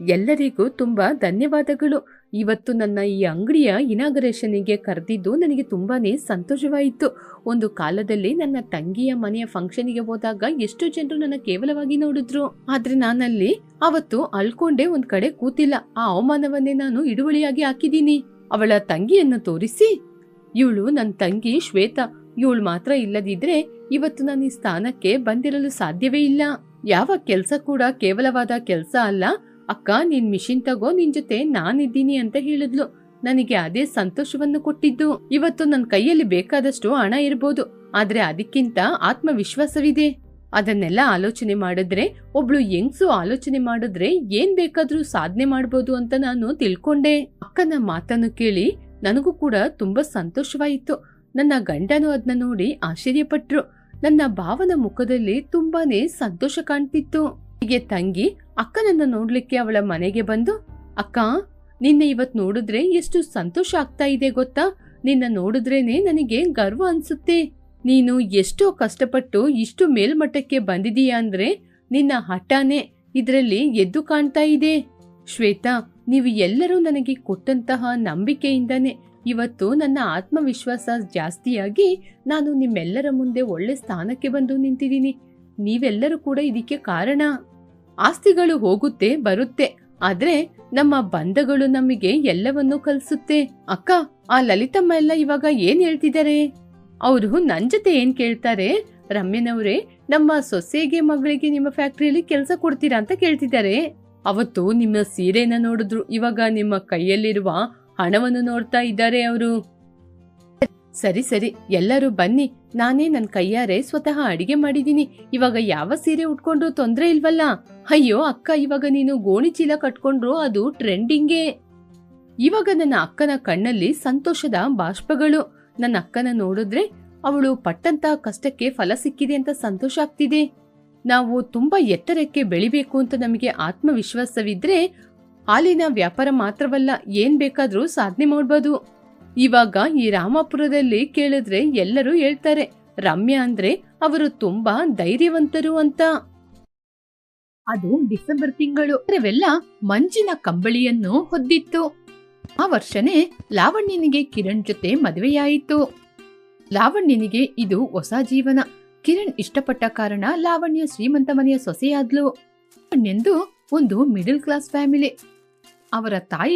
ಎಲ್ಲರಿಗೂ ತುಂಬಾ ಧನ್ಯವಾದಗಳು. ಇವತ್ತು ನನ್ನ ಈ ಅಂಗಡಿಯ ಇನಾಗರೇಷನ್ಗೆ ಕರೆದಿದ್ದು ನನಗೆ ತುಂಬಾನೇ ಸಂತೋಷವಾಯಿತು. ಒಂದು ಕಾಲದಲ್ಲಿ ನನ್ನ ತಂಗಿಯ ಮನೆಯ ಫಂಕ್ಷನ್ಗೆ ಹೋದಾಗ ಎಷ್ಟು ಜನರು ನನ್ನ ಕೇವಲವಾಗಿ ನೋಡಿದ್ರು. ಆದ್ರೆ ನಾನಲ್ಲಿ ಅವತ್ತು ಅಳ್ಕೊಂಡೆ ಒಂದ್ ಕಡೆ ಕೂತಿಲ್ಲ. ಆ ಅವಮಾನವನ್ನೇ ನಾನು ಹಿಡುವಳಿಯಾಗಿ ಹಾಕಿದ್ದೀನಿ. ಅವಳ ತಂಗಿಯನ್ನು ತೋರಿಸಿ, ಇವಳು ನನ್ನ ತಂಗಿ ಶ್ವೇತಾ, ಇವಳು ಮಾತ್ರ ಇಲ್ಲದಿದ್ರೆ ಇವತ್ತು ನಾನು ಈ ಸ್ಥಾನಕ್ಕೆ ಬಂದಿರಲು ಸಾಧ್ಯವೇ ಇಲ್ಲ. ಯಾವ ಕೆಲ್ಸ ಕೂಡ ಕೇವಲವಾದ ಕೆಲ್ಸ ಅಲ್ಲ. ಅಕ್ಕ, ನಿನ್ ಮಿಷಿನ್ ತಗೋ, ನಿನ್ ಜೊತೆ ನಾನಿದ್ದೀನಿ ಅಂತ ಹೇಳಿದ್ಲು. ನನಗೆ ಅದೇ ಸಂತೋಷವನ್ನು ಕೊಟ್ಟಿದ್ದು. ಇವತ್ತು ನನ್ನ ಕೈಯಲ್ಲಿ ಬೇಕಾದಷ್ಟು ಹಣ ಇರ್ಬೋದು, ಆದ್ರೆ ಅದಕ್ಕಿಂತ ಆತ್ಮವಿಶ್ವಾಸವಿದೆ. ಅದನ್ನೆಲ್ಲ ಆಲೋಚನೆ ಮಾಡಿದ್ರೆ, ಒಬ್ಳು ಹೆಂಗ್ಸು ಆಲೋಚನೆ ಮಾಡಿದ್ರೆ ಏನ್ ಬೇಕಾದ್ರೂ ಸಾಧನೆ ಮಾಡ್ಬೋದು ಅಂತ ನಾನು ತಿಳ್ಕೊಂಡೆ. ಅಕ್ಕನ ಮಾತನ್ನು ಕೇಳಿ ನನಗೂ ಕೂಡ ತುಂಬಾ ಸಂತೋಷವಾಯಿತು. ನನ್ನ ಗಂಡನು ಅದನ್ನ ನೋಡಿ ಆಶ್ಚರ್ಯಪಟ್ರು. ನನ್ನ ಭಾವನ ಮುಖದಲ್ಲಿ ತುಂಬಾನೇ ಸಂತೋಷ ಕಾಣ್ತಿತ್ತು. ಹೀಗೆ ತಂಗಿ ಅಕ್ಕನನ್ನ ನೋಡ್ಲಿಕ್ಕೆ ಅವಳ ಮನೆಗೆ ಬಂದು, ಅಕ್ಕ, ನಿನ್ನೆ ಇವತ್ ನೋಡಿದ್ರೆ ಎಷ್ಟು ಸಂತೋಷ ಆಗ್ತಾ ಇದೆ ಗೊತ್ತಾ? ನಿನ್ನ ನೋಡಿದ್ರೇನೆ ನನಗೆ ಗರ್ವ ಅನ್ಸುತ್ತೆ. ನೀನು ಎಷ್ಟೋ ಕಷ್ಟಪಟ್ಟು ಇಷ್ಟು ಮೇಲ್ಮಟ್ಟಕ್ಕೆ ಬಂದಿದೀಯ ಅಂದ್ರೆ ನಿನ್ನ ಹಠಾನೇ ಇದ್ರಲ್ಲಿ ಎದ್ದು ಕಾಣ್ತಾ ಇದೆ. ಶ್ವೇತಾ, ನೀವು ಎಲ್ಲರೂ ನನಗೆ ಕೊಟ್ಟಂತಹ ನಂಬಿಕೆಯಿಂದಾನೆ ಇವತ್ತು ನನ್ನ ಆತ್ಮವಿಶ್ವಾಸ ಜಾಸ್ತಿಯಾಗಿ ನಾನು ನಿಮ್ಮೆಲ್ಲರ ಮುಂದೆ ಒಳ್ಳೆ ಸ್ಥಾನಕ್ಕೆ ಬಂದು ನಿಂತಿದ್ದೀನಿ. ನೀವೆಲ್ಲರೂ ಕೂಡ ಇದಕ್ಕೆ ಕಾರಣ. ಆಸ್ತಿಗಳು ಹೋಗುತ್ತೆ ಬರುತ್ತೆ, ಆದ್ರೆ ನಮ್ಮ ಬಂಧಗಳು ನಮಗೆ ಎಲ್ಲವನ್ನೂ ಕಲಿಸುತ್ತೆ. ಅಕ್ಕ, ಆ ಲಲಿತಮ್ಮ ಎಲ್ಲ ಇವಾಗ ಏನ್ ಹೇಳ್ತಿದ್ದಾರೆ? ಅವರು ನನ್ ಜೊತೆ ಏನ್ ಕೇಳ್ತಾರೆ, ರಮ್ಯನವ್ರೆ, ನಮ್ಮ ಸೊಸೆಗೆ ಮಗಳಿಗೆ ನಿಮ್ಮ ಫ್ಯಾಕ್ಟ್ರಿಯಲ್ಲಿ ಕೆಲಸ ಕೊಡ್ತೀರಾ ಅಂತ ಕೇಳ್ತಿದ್ದಾರೆ. ಅವತ್ತು ನಿಮ್ಮ ಸೀರೆನ ನೋಡಿದ್ರು, ಇವಾಗ ನಿಮ್ಮ ಕೈಯಲ್ಲಿರುವ ಹಣವನ್ನು ನೋಡ್ತಾ ಇದ್ದಾರೆ ಅವರು. ಸರಿ ಸರಿ, ಎಲ್ಲರೂ ಬನ್ನಿ. ನಾನೇ ನನ್ನ ಕೈಯಾರೆ ಸ್ವತಃ ಅಡಿಗೆ ಮಾಡಿದೀನಿ. ಇವಾಗ ಯಾವ ಸೀರೆ ಉಟ್ಕೊಂಡ್ರು ತೊಂದ್ರೆ ಇಲ್ವಲ್ಲ? ಅಯ್ಯೋ ಅಕ್ಕ, ಇವಾಗ ನೀನು ಗೋಣಿ ಚೀಲ ಕಟ್ಕೊಂಡ್ರು ಅದು ಟ್ರೆಂಡಿಂಗೇ. ಇವಾಗ ನನ್ನ ಅಕ್ಕನ ಕಣ್ಣಲ್ಲಿ ಸಂತೋಷದ ಬಾಷ್ಪಗಳು. ನನ್ನ ಅಕ್ಕನ ನೋಡಿದ್ರೆ ಅವಳು ಪಟ್ಟಂತ ಕಷ್ಟಕ್ಕೆ ಫಲ ಸಿಕ್ಕಿದೆ ಅಂತ ಸಂತೋಷ ಆಗ್ತಿದೆ. ನಾವು ತುಂಬಾ ಎತ್ತರಕ್ಕೆ ಬೆಳಿಬೇಕು ಅಂತ ನಮಗೆ ಆತ್ಮವಿಶ್ವಾಸವಿದ್ರೆ ಹಾಲಿನ ವ್ಯಾಪಾರ ಮಾತ್ರವಲ್ಲ, ಏನ್ ಬೇಕಾದ್ರೂ ಸಾಧನೆ ಮಾಡ್ಬೋದು. ಇವಾಗ ಈ ರಾಮಾಪುರದಲ್ಲಿ ಕೇಳಿದ್ರೆ ಎಲ್ಲರೂ ಹೇಳ್ತಾರೆ, ರಮ್ಯಾ ಅಂದ್ರೆ ಅವರು ತುಂಬಾ ಧೈರ್ಯವಂತರು ಅಂತ. ಅದು ಡಿಸೆಂಬರ್ ತಿಂಗಳು. ಅವೆಲ್ಲ ಮಂಜಿನ ಕಂಬಳಿಯನ್ನು ಹೊದ್ದಿತ್ತು. ಆ ವರ್ಷನೇ ಲಾವಣ್ಯನಿಗೆ ಕಿರಣ್ ಜೊತೆ ಮದುವೆಯಾಯಿತು. ಲಾವಣ್ಯನಿಗೆ ಇದು ಹೊಸ ಜೀವನ. ಕಿರಣ್ ಇಷ್ಟಪಟ್ಟ ಕಾರಣ ಲಾವಣ್ಯ ಶ್ರೀಮಂತ ಮನೆಯ ಸೊಸೆಯಾದ್ಲು. ಲಾವಣ್ಯಂದು ಒಂದು ಮಿಡಲ್ ಕ್ಲಾಸ್ ಫ್ಯಾಮಿಲಿ. ಅವರ ತಾಯಿ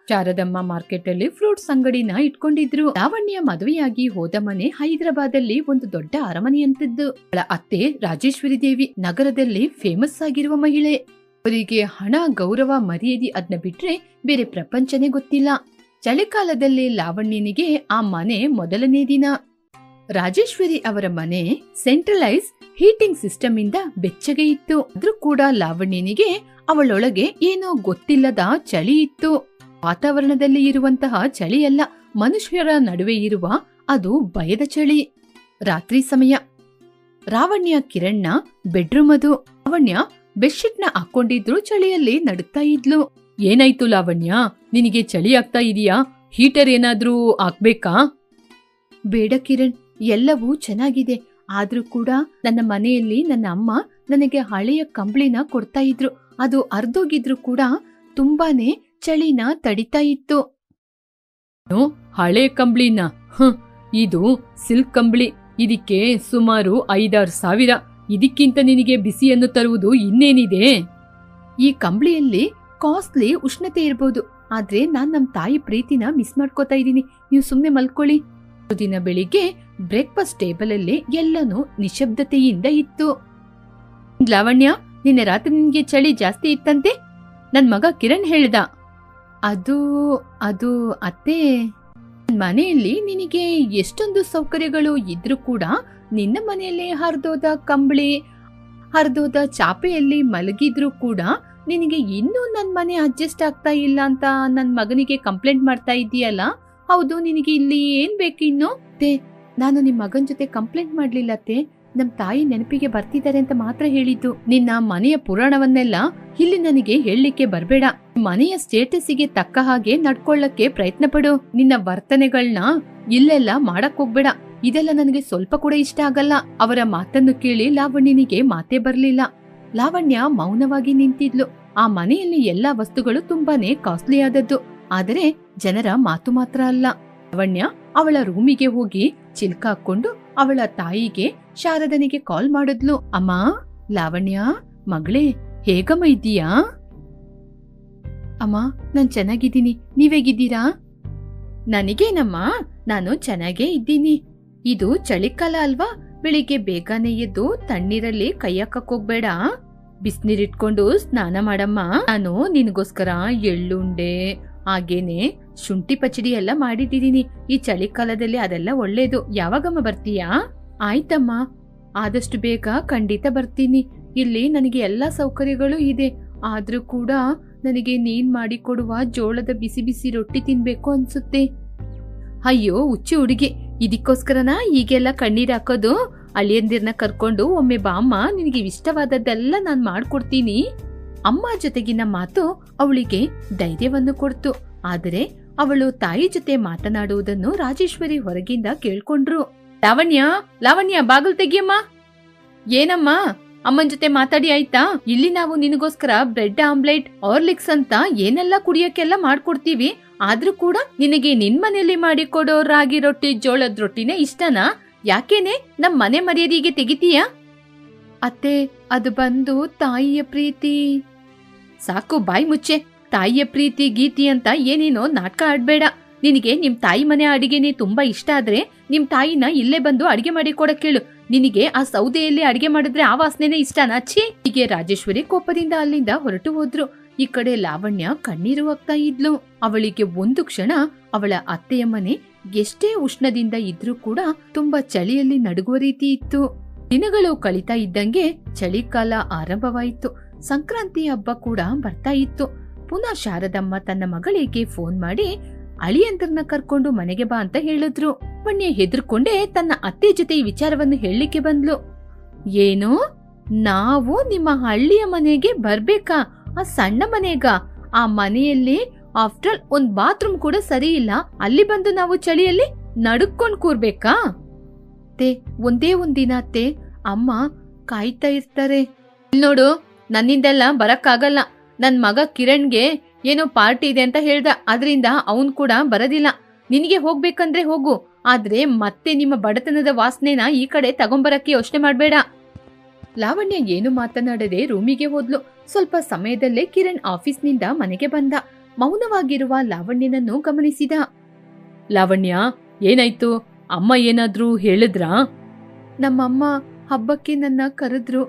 ಶಾರದಮ್ಮ ಮಾರ್ಕೆಟ್ ಅಲ್ಲಿ ಫ್ರೂಟ್ಸ್ ಅಂಗಡಿನ ಇಟ್ಕೊಂಡಿದ್ರು. ಲಾವಣ್ಯ ಮದುವೆಯಾಗಿ ಹೋದ ಮನೆ ಹೈದರಾಬಾದಲ್ಲಿ ಒಂದು ದೊಡ್ಡ ಅರಮನೆಯಂತಿದ್ದು. ಅವಳ ಅತ್ತೆ ರಾಜೇಶ್ವರಿ ದೇವಿ ನಗರದಲ್ಲಿ ಫೇಮಸ್ ಆಗಿರುವ ಮಹಿಳೆ. ಅವರಿಗೆ ಹಣ, ಗೌರವ, ಮರ್ಯಾದೆ ಅದನ್ನ ಬಿಟ್ರೆ ಬೇರೆ ಪ್ರಪಂಚನೇ ಗೊತ್ತಿಲ್ಲ. ಚಳಿಗಾಲದಲ್ಲಿ ಲಾವಣ್ಯನಿಗೆ ಆ ಮನೆ ಮೊದಲನೇ ದಿನ. ರಾಜೇಶ್ವರಿ ಅವರ ಮನೆ ಸೆಂಟ್ರಲೈಸ್ ಹೀಟಿಂಗ್ ಸಿಸ್ಟಮ್ ಇಂದ ಬೆಚ್ಚಗೆ ಇತ್ತು. ಆದ್ರೂ ಕೂಡ ಲಾವಣ್ಯನಿಗೆ ಅವಳೊಳಗೆ ಏನೋ ಗೊತ್ತಿಲ್ಲದ ಚಳಿ ಇತ್ತು. ವಾತಾವರಣದಲ್ಲಿ ಇರುವಂತಹ ಚಳಿಯಲ್ಲ, ಮನುಷ್ಯರ ನಡುವೆ ಇರುವ ಅದು ಭಯದ ಚಳಿ. ರಾತ್ರಿ ಸಮಯ. ಲಾವಣ್ಯ ಕಿರಣ್ನ ಬೆಡ್ರೂಮ್ ಅದು. ಲಾವಣ್ಯ ಬೆಡ್ಶೀಟ್ ನ ಹಾಕೊಂಡಿದ್ರು, ಚಳಿಯಲ್ಲಿ ನಡುತ್ತಾ ಇದ್ಲು. ಏನಾಯ್ತು ಲಾವಣ್ಯ, ನಿನಗೆ ಚಳಿ ಆಗ್ತಾ ಇದೀಯಾ? ಹೀಟರ್ ಏನಾದ್ರೂ ಹಾಕ್ಬೇಕಾ? ಬೇಡ ಕಿರಣ್, ಎಲ್ಲವೂ ಚೆನ್ನಾಗಿದೆ. ಆದ್ರೂ ಕೂಡ ನನ್ನ ಮನೆಯಲ್ಲಿ ನನ್ನ ಅಮ್ಮ ನನಗೆ ಹಳೆಯ ಕಂಬಳಿನ ಕೊಡ್ತಾ ಇದ್ರು. ಅದು ಅರ್ಧೋಗಿದ್ರು ಕೂಡ ತುಂಬಾನೇ ಚಳಿನ ತಡಿತಾ ಇತ್ತು. ಹಳೆ ಕಂಬಳಿನ? ಇದು ಸಿಲ್ಕ್ ಕಂಬಳಿ. ಇದಕ್ಕೆ ಸುಮಾರು 5,000-6,000. ಇದಕ್ಕಿಂತ ನಿನಗೆ ಬಿಸಿಯನ್ನು ತರುವುದು ಇನ್ನೇನಿದೆ? ಈ ಕಂಬಳಿಯಲ್ಲಿ ಕಾಸ್ಟ್ಲಿ ಉಷ್ಣತೆ ಇರ್ಬೋದು, ಆದ್ರೆ ನಾನ್ ನಮ್ ತಾಯಿ ಪ್ರೀತಿನ ಮಿಸ್ ಮಾಡ್ಕೋತಾ ಇದ್ದೀನಿ. ನೀವು ಸುಮ್ನೆ ಮಲ್ಕೊಳ್ಳಿ. ದಿನ ಬೆಳಿಗ್ಗೆ ಬ್ರೇಕ್ಫಾಸ್ಟ್ ಟೇಬಲ್ ಅಲ್ಲಿ ಎಲ್ಲನೂ ನಿಶಬ್ದತೆಯಿಂದ ಇತ್ತು. ಲಾವಣ್ಯ, ನಿನ್ನೆ ರಾತ್ರಿ ನಿನ್ಗೆ ಚಳಿ ಜಾಸ್ತಿ ಇತ್ತಂತೆ, ನನ್ ಮಗ ಕಿರಣ್ ಹೇಳ್ದ. ಅದು ಅದು ಅತ್ತೆ, ಮನೆಯಲ್ಲಿ ನಿನಗೆ ಎಷ್ಟೊಂದು ಸೌಕರ್ಯಗಳು ಇದ್ರೂ ಕೂಡ ನಿನ್ನ ಮನೆಯಲ್ಲಿ ಹರಿದೋದ ಕಂಬಳಿ, ಹರಿದೋದ ಚಾಪೆಯಲ್ಲಿ ಮಲಗಿದ್ರು ಕೂಡ ನಿನಗೆ ಇನ್ನೂ ನನ್ ಮನೆ ಅಡ್ಜಸ್ಟ್ ಆಗ್ತಾ ಇಲ್ಲ ಅಂತ ನನ್ ಮಗನಿಗೆ ಕಂಪ್ಲೇಂಟ್ ಮಾಡ್ತಾ ಇದೀಯಲ್ಲ. ಹೌದು, ನಿನಗೆ ಇಲ್ಲಿ ಏನ್ ಬೇಕು ಇನ್ನು? ನಾನು ನಿಮ್ ಮಗನ್ ಜೊತೆ ಕಂಪ್ಲೇಂಟ್ ಮಾಡ್ಲಿಲ್ಲ ಅತ್ತೆ. ನಮ್ ತಾಯಿ ನೆನಪಿಗೆ ಬರ್ತಿದ್ದಾರೆ ಅಂತ ಮಾತ್ರ ಹೇಳಿದ್ದು. ನಿನ್ನ ಮನೆಯ ಪುರಾಣವನ್ನೆಲ್ಲ ಇಲ್ಲಿ ನನಗೆ ಹೇಳಲಿಕ್ಕೆ ಬರ್ಬೇಡ. ಮನೆಯ ಸ್ಟೇಟಸ್ಸಿಗೆ ತಕ್ಕ ಹಾಗೆ ನಡ್ಕೊಳ್ಳಕ್ಕೆ ಪ್ರಯತ್ನ ಪಡು. ನಿನ್ನ ವರ್ತನೆಗಳನ್ನ ಇಲ್ಲೆಲ್ಲ ಮಾಡಕ್ ಹೋಗ್ಬೇಡ. ಇದೆಲ್ಲ ನನಗೆ ಸ್ವಲ್ಪ ಕೂಡ ಇಷ್ಟ ಆಗಲ್ಲ. ಅವರ ಮಾತನ್ನು ಕೇಳಿ ಲಾವಣ್ಯನಿಗೆ ಮಾತೇ ಬರ್ಲಿಲ್ಲ. ಲಾವಣ್ಯ ಮೌನವಾಗಿ ನಿಂತಿದ್ಲು. ಆ ಮನೆಯಲ್ಲಿ ಎಲ್ಲಾ ವಸ್ತುಗಳು ತುಂಬಾನೇ ಕಾಸ್ಟ್ಲಿ ಆದದ್ದು, ಆದರೆ ಜನರ ಮಾತು ಮಾತ್ರ ಅಲ್ಲ. ಲಾವಣ್ಯ ಅವಳ ರೂಮಿಗೆ ಹೋಗಿ ಚಿಲ್ಕ ಹಾಕೊಂಡು ಅವಳ ತಾಯಿಗೆ ಶಾರದನಿಗೆ ಕಾಲ್ ಮಾಡಿದ್ಲು. ಅಮ್ಮ, ಲಾವಣ್ಯ ಮಗಳೇ, ಹೇಗಮ್ಮ ಇದ್ದೀಯಾ? ಅಮ್ಮ, ನಾನ್ ಚೆನ್ನಾಗಿದ್ದೀನಿ, ನೀವೇಗಿದ್ದೀರಾ? ನನಗೇನಮ್ಮ, ನಾನು ಚೆನ್ನಾಗೇ ಇದ್ದೀನಿ. ಇದು ಚಳಿಕಾಲ ಅಲ್ವಾ, ಬೆಳಿಗ್ಗೆ ಬೇಗನೆ ಎದ್ದು ತಣ್ಣೀರಲ್ಲಿ ಕೈ ಹಾಕಕ್ ಹೋಗ್ಬೇಡ, ಬಿಸ್ನೀರಿಟ್ಕೊಂಡು ಸ್ನಾನ ಮಾಡಮ್ಮ. ನಾನು ನಿನಗೋಸ್ಕರ ಎಳ್ಳುಂಡೆ ಹಾಗೇನೆ ಶುಂಠಿ ಪಚಡಿ ಎಲ್ಲ ಮಾಡಿಟ್ಟಿದೀನಿ. ಈ ಚಳಿಕಾಲದಲ್ಲಿ ಅದೆಲ್ಲ ಒಳ್ಳೇದು. ಯಾವಾಗಮ್ಮ ಬರ್ತೀಯಾ? ಆಯ್ತಮ್ಮ, ಆದಷ್ಟು ಬೇಗ ಖಂಡಿತ ಬರ್ತೀನಿ. ಇಲ್ಲಿ ನನಗೆ ಎಲ್ಲಾ ಸೌಕರ್ಯಗಳು ಇದೆ, ಆದ್ರೂ ಕೂಡ ನನಗೆ ನೀನ್ ಮಾಡಿಕೊಡುವ ಜೋಳದ ಬಿಸಿ ಬಿಸಿ ರೊಟ್ಟಿ ತಿನ್ಬೇಕು ಅನ್ಸುತ್ತೆ. ಅಯ್ಯೋ ಹುಚ್ಚಿ ಹುಡುಗಿ, ಇದಕ್ಕೋಸ್ಕರನಾ ಈಗೆಲ್ಲ ಕಣ್ಣೀರ್ ಹಾಕೋದು? ಅಳಿಯಂದಿರ್ನ ಕರ್ಕೊಂಡು ಒಮ್ಮೆ ಬಾಮ್ಮ, ನಿನಗೆ ಇಷ್ಟವಾದದ್ದೆಲ್ಲ ನಾನ್ ಮಾಡ್ಕೊಡ್ತೀನಿ. ಅಮ್ಮ ಜೊತೆಗಿನ ಮಾತು ಅವಳಿಗೆ ಧೈರ್ಯವನ್ನು ಕೊಡ್ತು. ಆದರೆ ಅವಳು ತಾಯಿ ಜೊತೆ ಮಾತನಾಡುವುದನ್ನು ರಾಜೇಶ್ವರಿ ಹೊರಗಿಂದ ಕೇಳ್ಕೊಂಡ್ರು. ಲಾವಣ್ಯ, ಲಾವಣ್ಯ, ಬಾಗಿಲು ತೆಗಿಯಮ್ಮ. ಏನಮ್ಮ? ಅಮ್ಮನ್ ಜೊತೆ ಮಾತಾಡಿ ಆಯ್ತಾ? ಇಲ್ಲಿ ನಾವು ನಿನಗೋಸ್ಕರ ಬ್ರೆಡ್ ಆಮ್ಲೆಟ್, ಹಾರ್ಲಿಕ್ಸ್ ಅಂತ ಏನೆಲ್ಲ ಕುಡಿಯಕ್ಕೆಲ್ಲ ಮಾಡ್ಕೊಡ್ತೀವಿ, ಆದ್ರೂ ಕೂಡ ನಿನಗೆ ನಿನ್ ಮನೆಯಲ್ಲಿ ಮಾಡಿಕೊಡೋ ರಾಗಿ ರೊಟ್ಟಿ, ಜೋಳದ ರೊಟ್ಟಿನೇ ಇಷ್ಟನಾ? ಯಾಕೇನೆ ನಮ್ ಮನೆ ಮರ್ಯಾದೆಗೆ ತೆಗಿತೀಯಾ? ಅತ್ತೆ, ಅದು ಬಂದು ತಾಯಿಯ ಪ್ರೀತಿ. ಸಾಕು, ಬಾಯಿ ಮುಚ್ಚೆ. ತಾಯಿಯ ಪ್ರೀತಿ ಗೀತಿ ಅಂತ ಏನೇನೋ ನಾಟಕ ಆಡ್ಬೇಡ. ನಿನಗೆ ನಿಮ್ ತಾಯಿ ಮನೆ ಅಡಿಗೆನೆ ತುಂಬಾ ಇಷ್ಟ ಆದ್ರೆ ನಿಮ್ ತಾಯಿನ ಇಲ್ಲೇ ಬಂದು ಅಡಿಗೆ ಮಾಡಿ ಕೊಡಕ್ಕೇಳು. ನಿನಗೆ ಆ ಸೌದೆಯಲ್ಲಿ ಅಡಿಗೆ ಮಾಡಿದ್ರೆ ಆ ವಾಸನೆನೇ ಇಷ್ಟನಾ? ಛೀ! ಹೀಗೆ ರಾಜೇಶ್ವರಿ ಕೋಪದಿಂದ ಅಲ್ಲಿಂದ ಹೊರಟು ಹೋದ್ರು. ಈ ಕಡೆ ಲಾವಣ್ಯ ಕಣ್ಣೀರು ಹಾಕ್ತಾ ಇದ್ಲು. ಅವಳಿಗೆ ಒಂದು ಕ್ಷಣ ಅವಳ ಅತ್ತೆಯ ಮನೆ ಎಷ್ಟೇ ಉಷ್ಣದಿಂದ ಇದ್ರೂ ಕೂಡ ತುಂಬಾ ಚಳಿಯಲ್ಲಿ ನಡುಗುವ ರೀತಿ ಇತ್ತು. ದಿನಗಳು ಕಳೀತಾ ಇದ್ದಂಗೆ ಚಳಿಗಾಲ ಆರಂಭವಾಯಿತು. ಸಂಕ್ರಾಂತಿ ಹಬ್ಬ ಕೂಡ ಬರ್ತಾ ಇತ್ತು. ಪುನಃ ಶಾರದಮ್ಮ ತನ್ನ ಮಗಳಿಗೆ ಫೋನ್ ಮಾಡಿ ಅಳಿಯಂದ್ರನ್ನ ಕರ್ಕೊಂಡು ಮನೆಗೆ ಬಾ ಅಂತ ಹೇಳಿದ್ರು. ಲಾವಣ್ಯ ಹೆದರ್ಕೊಂಡೇ ತನ್ನ ಅತ್ತೆ ಜೊತೆ ಈ ವಿಚಾರವನ್ನು ಹೇಳಲಿಕ್ಕೆ ಬಂದ್ಲು. ಏನು, ನಾವು ನಿಮ್ಮ ಹಳ್ಳಿಯ ಮನೆಗೆ ಬರ್ಬೇಕಾ? ಆ ಸಣ್ಣ ಮನೆಗ? ಆ ಮನೆಯಲ್ಲಿ ಆಫ್ಟರ್ ಒಂದ್ ಬಾತ್ರೂಮ್ ಕೂಡ ಸರಿ ಇಲ್ಲ, ಅಲ್ಲಿ ಬಂದು ನಾವು ಚಳಿಯಲ್ಲಿ ನಡುಕೊಂಡ್ ಕೂರ್ಬೇಕಾ? ಅತ್ತೆ, ಒಂದೇ ಒಂದಿನ ಅತ್ತೆ, ಅಮ್ಮ ಕಾಯ್ತಾ ಇರ್ತಾರೆ. ನೋಡು, ನನ್ನಿಂದೆಲ್ಲ ಬರಕ್ಕಾಗಲ್ಲ. ನನ್ ಮಗ ಕಿರಣ್ಗೆ ಏನೋ ಪಾರ್ಟಿ ಇದೆ ಅಂತ ಹೇಳ್ದ, ಅದ್ರಿಂದ ಅವನ್ ಕೂಡ ಬರೋದಿಲ್ಲ. ನಿನಗೆ ಹೋಗ್ಬೇಕಂದ್ರೆ ಹೋಗು, ಆದ್ರೆ ಮತ್ತೆ ನಿಮ್ಮ ಬಡತನದ ವಾಸನೆನ ಈ ಕಡೆ ತಗೊಂಬರಕ್ಕೆ ಯೋಚನೆ ಮಾಡ್ಬೇಡ. ಲಾವಣ್ಯ ಏನು ಮಾತನಾಡದೆ ರೂಮಿಗೆ ಹೋದ್ಲು. ಸ್ವಲ್ಪ ಸಮಯದಲ್ಲೇ ಕಿರಣ್ ಆಫೀಸ್ನಿಂದ ಮನೆಗೆ ಬಂದ. ಮೌನವಾಗಿರುವ ಲಾವಣ್ಯನನ್ನು ಗಮನಿಸಿದ. ಲಾವಣ್ಯ, ಏನಾಯ್ತು? ಅಮ್ಮ ಏನಾದ್ರೂ ಹೇಳಿದ್ರಾ? ನಮ್ಮಮ್ಮ ಹಬ್ಬಕ್ಕೆ ನನ್ನ ಕರೆದ್ರು.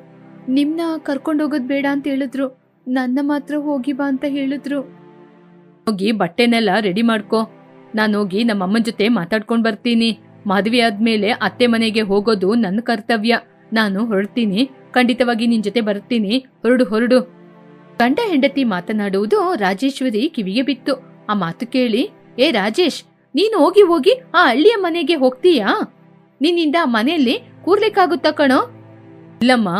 ನಿಮ್ನ ಕರ್ಕೊಂಡೋಗೋದ್ ಬೇಡ ಅಂತ ಹೇಳಿದ್ರು. ನನ್ನ ಮಾತ್ರ ಹೋಗಿ ಬಾ ಅಂತ ಹೇಳಿದ್ರು. ಹೋಗಿ ಬಟ್ಟೆನೆಲ್ಲ ರೆಡಿ ಮಾಡ್ಕೋ. ನಾನು ಹೋಗಿ ನಮ್ಮಮ್ಮನ ಜೊತೆ ಮಾತಾಡ್ಕೊಂಡ್ ಬರ್ತೀನಿ. ಮದುವೆ ಆದ್ಮೇಲೆ ಅತ್ತೆ ಮನೆಗೆ ಹೋಗೋದು ನನ್ನ ಕರ್ತವ್ಯ. ನಾನು ಹೊರಡ್ತೀನಿ, ಖಂಡಿತವಾಗಿ ನಿನ್ ಜೊತೆ ಬರ್ತೀನಿ. ಹೊರಡು ಹೊರಡು. ಗಂಡ ಹೆಂಡತಿ ಮಾತನಾಡುವುದು ರಾಜೇಶ್ವರಿ ಕಿವಿಗೆ ಬಿತ್ತು. ಆ ಮಾತು ಕೇಳಿ, ಏ ರಾಜೇಶ್, ನೀನು ಹೋಗಿ ಹೋಗಿ ಆ ಹಳ್ಳಿಯ ಮನೆಗೆ ಹೋಗ್ತೀಯಾ? ನಿನ್ನಿಂದ ಆ ಮನೆಯಲ್ಲಿ ಕೂರ್ಲಿಕ್ಕಾಗುತ್ತಾ ಕಣೋ? ಇಲ್ಲಮ್ಮ,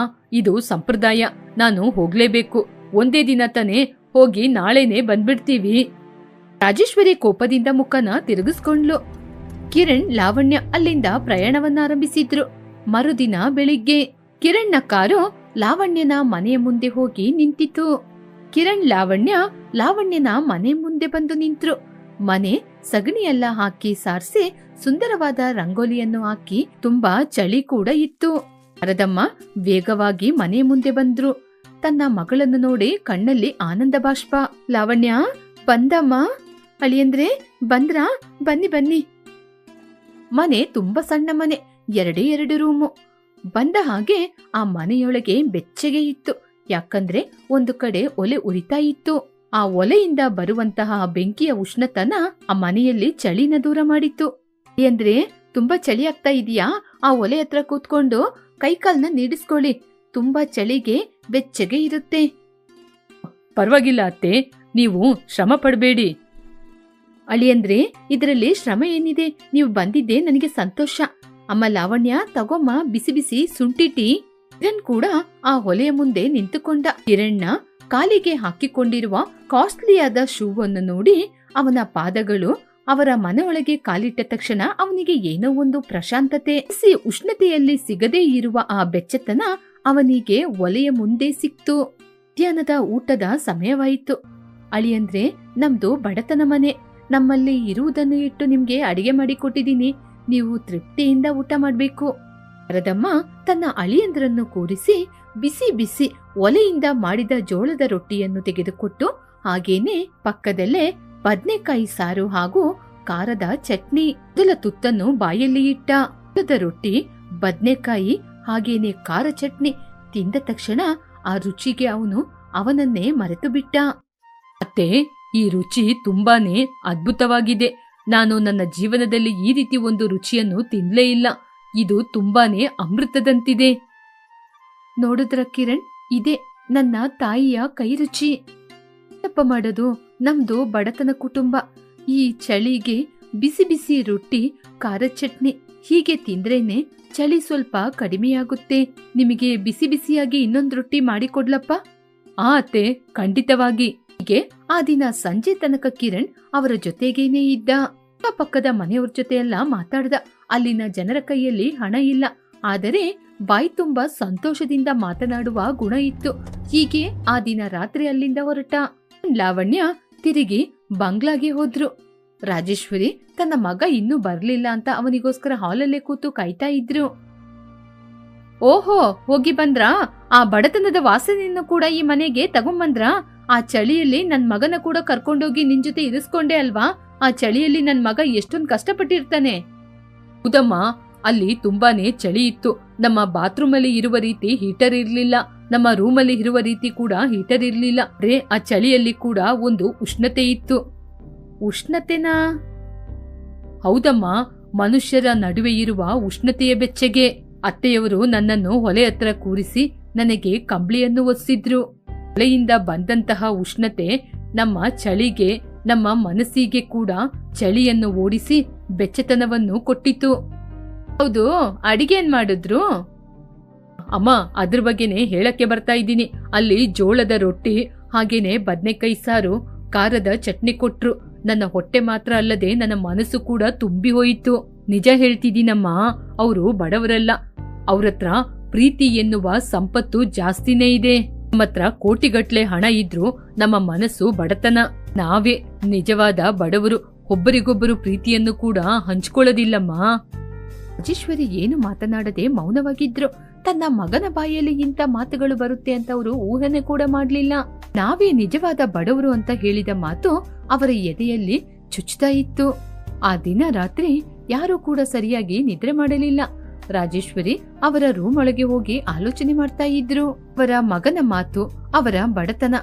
ಇದು ಸಂಪ್ರದಾಯ, ನಾನು ಹೋಗ್ಲೇಬೇಕು. ಒಂದೇ ದಿನ ತಾನೆ, ಹೋಗಿ ನಾಳೆನೆ ಬಂದ್ಬಿಡ್ತೀವಿ. ರಾಜೇಶ್ವರಿ ಕೋಪದಿಂದ ಮುಖನ ತಿರುಗಿಸ್ಕೊಂಡ್ಲು. ಕಿರಣ್, ಲಾವಣ್ಯ ಅಲ್ಲಿಂದ ಪ್ರಯಾಣವನ್ನಾರಂಭಿಸಿದ್ರು. ಮರುದಿನ ಬೆಳಿಗ್ಗೆ ಕಿರಣ್ನ ಕಾರು ಲಾವಣ್ಯನ ಮನೆಯ ಮುಂದೆ ಹೋಗಿ ನಿಂತಿತು. ಕಿರಣ್ ಲಾವಣ್ಯನ ಮನೆ ಮುಂದೆ ಬಂದು ನಿಂತ್ರು. ಮನೆ ಸಗಣಿಯೆಲ್ಲ ಹಾಕಿ ಸಾರಿಸಿ ಸುಂದರವಾದ ರಂಗೋಲಿಯನ್ನು ಹಾಕಿ ತುಂಬಾ ಚಳಿ ಕೂಡ ಇತ್ತು. ಶಾರದಮ್ಮ ವೇಗವಾಗಿ ಮನೆ ಮುಂದೆ ಬಂದ್ರು. ತನ್ನ ಮಗಳನ್ನು ನೋಡಿ ಕಣ್ಣಲ್ಲಿ ಆನಂದ ಬಾಷ್ಪ. ಲಾವಣ್ಯ, ಬಂದಮ್ಮ. ಅಳಿಯಂದ್ರೆ ಬಂದ್ರಾ? ಬನ್ನಿ ಬನ್ನಿ. ಮನೆ ತುಂಬಾ ಸಣ್ಣ ಮನೆ, 2 ರೂಮು. ಬಂದ ಹಾಗೆ ಆ ಮನೆಯೊಳಗೆ ಬೆಚ್ಚಗೆ ಇತ್ತು. ಯಾಕಂದ್ರೆ ಒಂದು ಕಡೆ ಒಲೆ ಉರಿತಾ ಇತ್ತು. ಆ ಒಲೆಯಿಂದ ಬರುವಂತಹ ಬೆಂಕಿಯ ಉಷ್ಣತನ ಆ ಮನೆಯಲ್ಲಿ ಚಳಿನ ದೂರ ಮಾಡಿತ್ತು. ಅಂದ್ರೆ ತುಂಬಾ ಚಳಿ ಆಗ್ತಾ ಇದೀಯಾ? ಆ ಒಲೆ ಹತ್ರ ಕೂತ್ಕೊಂಡು ಕೈಕಾಲ್ನ ನೀಡಿಸ್ಕೊಳ್ಳಿ. ತುಂಬಾ ಚಳಿಗೆ ಬೆಚ್ಚಗೆ ಇರುತ್ತೆ. ಪರವಾಗಿಲ್ಲ ಅತ್ತೆ, ನೀವು ಶ್ರಮ ಪಡಬೇಡಿ. ಅಳಿಯಂದ್ರೆ, ಇದರಲ್ಲಿ ಶ್ರಮ ಏನಿದೆ? ನೀವು ಬಂದಿದ್ದೆ ನನಗೆ ಸಂತೋಷ. ಅಮ್ಮ ಲಾವಣ್ಯ, ತಗೊಮ್ಮ ಬಿಸಿ ಬಿಸಿ ಶುಂಠಿ ಟೀ. ಕಿರಣ್ ಕೂಡ ಆ ಹೊಲೆಯ ಮುಂದೆ ನಿಂತುಕೊಂಡ. ಕಿರಣ್ನ ಕಾಲಿಗೆ ಹಾಕಿಕೊಂಡಿರುವ ಕಾಸ್ಟ್ಲಿಯಾದ ಶೂವನ್ನು ನೋಡಿ ಅವನ ಪಾದಗಳು ಅವರ ಮನೆಯೊಳಗೆ ಕಾಲಿಟ್ಟ ತಕ್ಷಣ ಅವನಿಗೆ ಏನೋ ಒಂದು ಪ್ರಶಾಂತತೆ, ಉಷ್ಣತೆಯಲ್ಲಿ ಸಿಗದೇ ಇರುವ ಆ ಬೆಚ್ಚತನ ಅವನಿಗೆ ಒಲೆಯ ಮುಂದೆ ಸಿಕ್ತು. ಮಧ್ಯಾಹ್ನದ ಊಟದ ಸಮಯವಾಯಿತು. ಅಳಿಯಂದ್ರೆ, ನಮ್ದು ಬಡತನ ಮನೆ. ನಮ್ಮಲ್ಲಿ ಇರುವುದನ್ನು ಇಟ್ಟು ನಿಮ್ಗೆ ಅಡಿಗೆ ಮಾಡಿಕೊಟ್ಟಿದ್ದೀನಿ. ನೀವು ತೃಪ್ತಿಯಿಂದ ಊಟ ಮಾಡ್ಬೇಕು. ಶಾರದಮ್ಮ ತನ್ನ ಅಳಿಯಂದ್ರನ್ನು ಕೂರಿಸಿ ಬಿಸಿ ಬಿಸಿ ಒಲೆಯಿಂದ ಮಾಡಿದ ಜೋಳದ ರೊಟ್ಟಿಯನ್ನು ತೆಗೆದುಕೊಟ್ಟು, ಹಾಗೇನೆ ಪಕ್ಕದಲ್ಲೇ ಬದ್ನೆಕಾಯಿ ಸಾರು ಹಾಗೂ ಖಾರದ ಚಟ್ನಿ ಮೊದಲ ತುತ್ತನ್ನು ಬಾಯಲ್ಲಿ ಇಟ್ಟ. ಜೋಳದ ರೊಟ್ಟಿ, ಬದ್ನೆಕಾಯಿ ಹಾಗೇನೆ ಖಾರ ಚಟ್ನಿ ತಿಂದ ತಕ್ಷಣ ಆ ರುಚಿಗೆ ಅವನನ್ನೇ ಮರೆತು ಬಿಟ್ಟ. ಅತ್ತೆ, ಈ ರುಚಿ ತುಂಬಾನೇ ಅದ್ಭುತವಾಗಿದೆ. ನಾನು ನನ್ನ ಜೀವನದಲ್ಲಿ ಈ ರೀತಿ ಒಂದು ರುಚಿಯನ್ನು ತಿನ್ಲೇ ಇಲ್ಲ. ಇದು ತುಂಬಾನೇ ಅಮೃತದಂತಿದೆ. ನೋಡಿದ್ರ ಕಿರಣ್, ಇದೇ ನನ್ನ ತಾಯಿಯ ಕೈ ರುಚಿ. ತಪ್ಪ ಮಾಡೋದು, ನಮ್ದು ಬಡತನ ಕುಟುಂಬ. ಈ ಚಳಿಗೆ ಬಿಸಿ ಬಿಸಿ ರೊಟ್ಟಿ, ಖಾರ ಚಟ್ನಿ ಹೀಗೆ ತಿಂದ್ರೇನೆ ಚಳಿ ಸ್ವಲ್ಪ ಕಡಿಮೆಯಾಗುತ್ತೆ. ನಿಮಗೆ ಬಿಸಿ ಬಿಸಿಯಾಗಿ ಇನ್ನೊಂದು ರೊಟ್ಟಿ ಮಾಡಿಕೊಡ್ಲಪ್ಪ? ಆ ಅತ್ತೆ, ಖಂಡಿತವಾಗಿ. ಹೀಗೆ ಆ ದಿನ ಸಂಜೆ ತನಕ ಕಿರಣ್ ಅವರ ಜೊತೆಗೇನೆ ಇದ್ದ. ಪಕ್ಕದ ಮನೆಯವ್ರ ಜೊತೆ ಎಲ್ಲ ಮಾತಾಡ್ದ. ಅಲ್ಲಿನ ಜನರ ಕೈಯಲ್ಲಿ ಹಣ ಇಲ್ಲ, ಆದರೆ ಬಾಯಿ ತುಂಬಾ ಸಂತೋಷದಿಂದ ಮಾತನಾಡುವ ಗುಣ ಇತ್ತು. ಹೀಗೆ ಆ ದಿನ ರಾತ್ರಿ ಅಲ್ಲಿಂದ ಹೊರಟ. ಲಾವಣ್ಯ ತಿರುಗಿ ಬಂಗ್ಲಾಗೆ ಹೋದ್ರು. ರಾಜೇಶ್ವರಿ ತನ್ನ ಮಗ ಇನ್ನೂ ಬರ್ಲಿಲ್ಲ ಅಂತ ಅವನಿಗೋಸ್ಕರ ಹಾಲಲ್ಲೇ ಕೂತು ಕಾಯ್ತಾ ಇದ್ರು. ಓಹೋ, ಹೋಗಿ ಬಂದ್ರಾ? ಆ ಬಡತನದ ವಾಸನೆಯನ್ನು ಕೂಡ ಈ ಮನೆಗೆ ತಗೊಂಬಂದ್ರಾ? ಆ ಚಳಿಯಲ್ಲಿ ನನ್ ಮಗನ ಕೂಡ ಕರ್ಕೊಂಡೋಗಿ ನಿನ್ ಜೊತೆ ಇರಿಸ್ಕೊಂಡೆ ಅಲ್ವಾ? ಆ ಚಳಿಯಲ್ಲಿ ನನ್ ಮಗ ಎಷ್ಟೊಂದು ಕಷ್ಟಪಟ್ಟಿರ್ತಾನೆ. ಹೌದಮ್ಮ, ಅಲ್ಲಿ ತುಂಬಾನೇ ಚಳಿ ಇತ್ತು. ನಮ್ಮ ಬಾತ್ರೂಮ್ ಅಲ್ಲಿ ಇರುವ ರೀತಿ ಹೀಟರ್ ಇರ್ಲಿಲ್ಲ, ನಮ್ಮ ರೂಮಲ್ಲಿ ಇರುವ ರೀತಿ ಕೂಡ ಹೀಟರ್ ಇರ್ಲಿಲ್ಲ. ಆ ಚಳಿಯಲ್ಲಿ ಕೂಡ ಒಂದು ಉಷ್ಣತೆ ಇತ್ತು. ಉಷ್ಣತೆನಾ? ಹೌದಮ್ಮ, ಮನುಷ್ಯರ ನಡುವೆ ಇರುವ ಉಷ್ಣತೆಯ ಬೆಚ್ಚಗೆ. ಅತ್ತೆಯವರು ನನ್ನನ್ನು ಹೊಲೆ ಹತ್ರ ಕೂರಿಸಿ ನನಗೆ ಕಂಬಳಿಯನ್ನು ಒಸಿದ್ರು. ಹೊಲೆಯಿಂದ ಬಂದಂತಹ ಉಷ್ಣತೆ ನಮ್ಮ ಚಳಿಗೆ, ನಮ್ಮ ಮನಸ್ಸಿಗೆ ಕೂಡ ಚಳಿಯನ್ನು ಓಡಿಸಿ ಬೆಚ್ಚತನವನ್ನು ಕೊಟ್ಟಿತು. ಹೌದು, ಅಡಿಗೆ ಏನ್ ಮಾಡಿದ್ರು? ಅಮ್ಮ, ಅದ್ರ ಬಗ್ಗೆನೆ ಹೇಳಕ್ಕೆ ಬರ್ತಾ ಇದ್ದೀನಿ. ಅಲ್ಲಿ ಜೋಳದ ರೊಟ್ಟಿ ಹಾಗೇನೆ ಬದ್ನೆಕಾಯಿ ಸಾರು, ಖಾರದ ಚಟ್ನಿ ಕೊಟ್ರು. ನನ್ನ ಹೊಟ್ಟೆ ಮಾತ್ರ ಅಲ್ಲದೆ ನನ್ನ ಮನಸ್ಸು ಕೂಡ ತುಂಬಿ ಹೋಯಿತು. ನಿಜ ಹೇಳ್ತಿದ್ದೀನಮ್ಮ, ಅವರು ಬಡವರಲ್ಲ. ಅವ್ರತ್ರ ಪ್ರೀತಿ ಎನ್ನುವ ಸಂಪತ್ತು ಜಾಸ್ತಿನೇ ಇದೆ. ನಮ್ಮತ್ರ ಕೋಟಿಗಟ್ಲೆ ಹಣ ಇದ್ರು ನಮ್ಮ ಮನಸ್ಸು ಬಡತನ. ನಾವೇ ನಿಜವಾದ ಬಡವರು. ಒಬ್ಬರಿಗೊಬ್ಬರು ಪ್ರೀತಿಯನ್ನು ಕೂಡ ಹಂಚ್ಕೊಳ್ಳೋದಿಲ್ಲಮ್ಮ. ರಾಜೇಶ್ವರಿ ಏನು ಮಾತನಾಡದೆ ಮೌನವಾಗಿದ್ರು. ತನ್ನ ಮಗನ ಬಾಯಲ್ಲಿ ಇಂಥ ಮಾತುಗಳು ಬರುತ್ತೆ ಅಂತ ಅವರು ಊಹನೆ ಕೂಡ ಮಾಡ್ಲಿಲ್ಲ. ನಾವೇ ನಿಜವಾದ ಬಡವರು ಅಂತ ಹೇಳಿದ ಮಾತು ಅವರ ಎದೆಯಲ್ಲಿ ಚುಚ್ತಾ ಇತ್ತು. ಆ ದಿನ ರಾತ್ರಿ ಯಾರೂ ಕೂಡ ಸರಿಯಾಗಿ ನಿದ್ರೆ ಮಾಡಲಿಲ್ಲ. ರಾಜೇಶ್ವರಿ ಅವರ ರೂಮ್ ಒಳಗೆ ಹೋಗಿ ಆಲೋಚನೆ ಮಾಡ್ತಾ ಇದ್ರು. ಅವರ ಮಗನ ಮಾತು, ಅವರ ಬಡತನ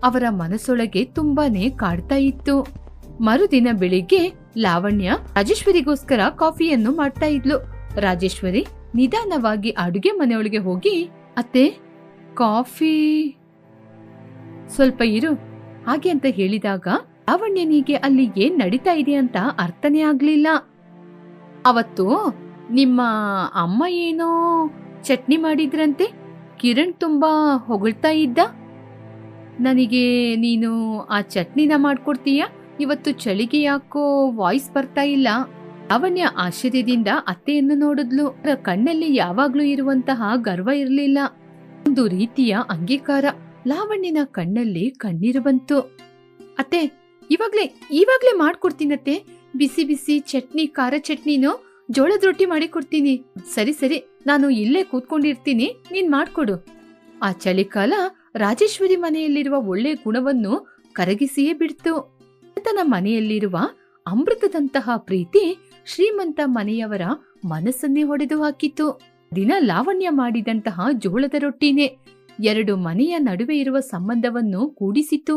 ಅವರ ಮನಸ್ಸೊಳಗೆ ತುಂಬಾನೇ ಕಾಡ್ತಾ ಇತ್ತು. ಮರುದಿನ ಬೆಳಿಗ್ಗೆ ಲಾವಣ್ಯ ರಾಜೇಶ್ವರಿಗೋಸ್ಕರ ಕಾಫಿಯನ್ನು ಮಾಡ್ತಾ ಇದ್ಲು. ರಾಜೇಶ್ವರಿ ನಿಧಾನವಾಗಿ ಅಡುಗೆ ಮನೆಯೊಳಗೆ ಹೋಗಿ, ಅತ್ತೆ, ಕಾಫಿ ಸ್ವಲ್ಪ ಇರು ಹಾಗೆ ಅಂತ ಹೇಳಿದಾಗ ಲಾವಣ್ಯನಿಗೆ ಅಲ್ಲಿ ಏನ್ ನಡೀತಾ ಇದೆ ಅಂತ ಅರ್ಥನೇ ಆಗ್ಲಿಲ್ಲ. ಅವತ್ತು ನಿಮ್ಮ ಅಮ್ಮ ಏನೋ ಚಟ್ನಿ ಮಾಡಿದ್ರಂತೆ, ಕಿರಣ್ ತುಂಬಾ ಹೊಗಳ್ತಾ ಇದ್ದ. ನನಗೆ ನೀನು ಆ ಚಟ್ನಿನ ಮಾಡ್ಕೊಡ್ತೀಯ? ಇವತ್ತು ಚಳಿಗೆ ಯಾಕೋ ವಾಯ್ಸ್ ಬರ್ತಾ ಇಲ್ಲ. ಲಾವಣ್ಯ ಆಶ್ಚರ್ಯದಿಂದ ಅತ್ತೆಯನ್ನು ನೋಡಿದ್ಲು. ಅವರ ಕಣ್ಣಲ್ಲಿ ಯಾವಾಗ್ಲೂ ಇರುವಂತಹ ಗರ್ವ ಇರಲಿಲ್ಲ, ಒಂದು ರೀತಿಯ ಅಂಗೀಕಾರ. ಲಾವಣ್ಯನ ಕಣ್ಣಲ್ಲಿ ಕಣ್ಣೀರು ಬಂತು. ಅತ್ತೆ, ಇವಾಗ್ಲೇ ಮಾಡ್ಕೊಡ್ತೀನತ್ತೆ. ಬಿಸಿ ಬಿಸಿ ಚಟ್ನಿ, ಖಾರ ಚಟ್ನಿನೋ ಜೋಳದ ರೊಟ್ಟಿ ಮಾಡಿ ಕೊಡ್ತೀನಿ. ಸರಿ, ನಾನು ಇಲ್ಲೇ ಕೂತ್ಕೊಂಡಿರ್ತೀನಿ, ನೀನ್ ಮಾಡ್ಕೊಡು. ಆ ಚಳಿಕಾಲ ರಾಜೇಶ್ವರಿ ಮನೆಯಲ್ಲಿರುವ ಒಳ್ಳೆ ಗುಣವನ್ನು ಕರಗಿಸಿಯೇ ಬಿಡ್ತು. ತನ್ನ ಮನೆಯಲ್ಲಿರುವ ಅಮೃತದಂತಹ ಪ್ರೀತಿ ಶ್ರೀಮಂತ ಮನೆಯವರ ಮನಸ್ಸನ್ನೇ ಹೊಡೆದು ಹಾಕಿತು. ದಿನ ಲಾವಣ್ಯ ಮಾಡಿದಂತಹ ಜೋಳದ ರೊಟ್ಟಿನೇ ಎರಡು ಮನೆಯ ನಡುವೆ ಇರುವ ಸಂಬಂಧವನ್ನು ಕೂಡಿಸಿತು.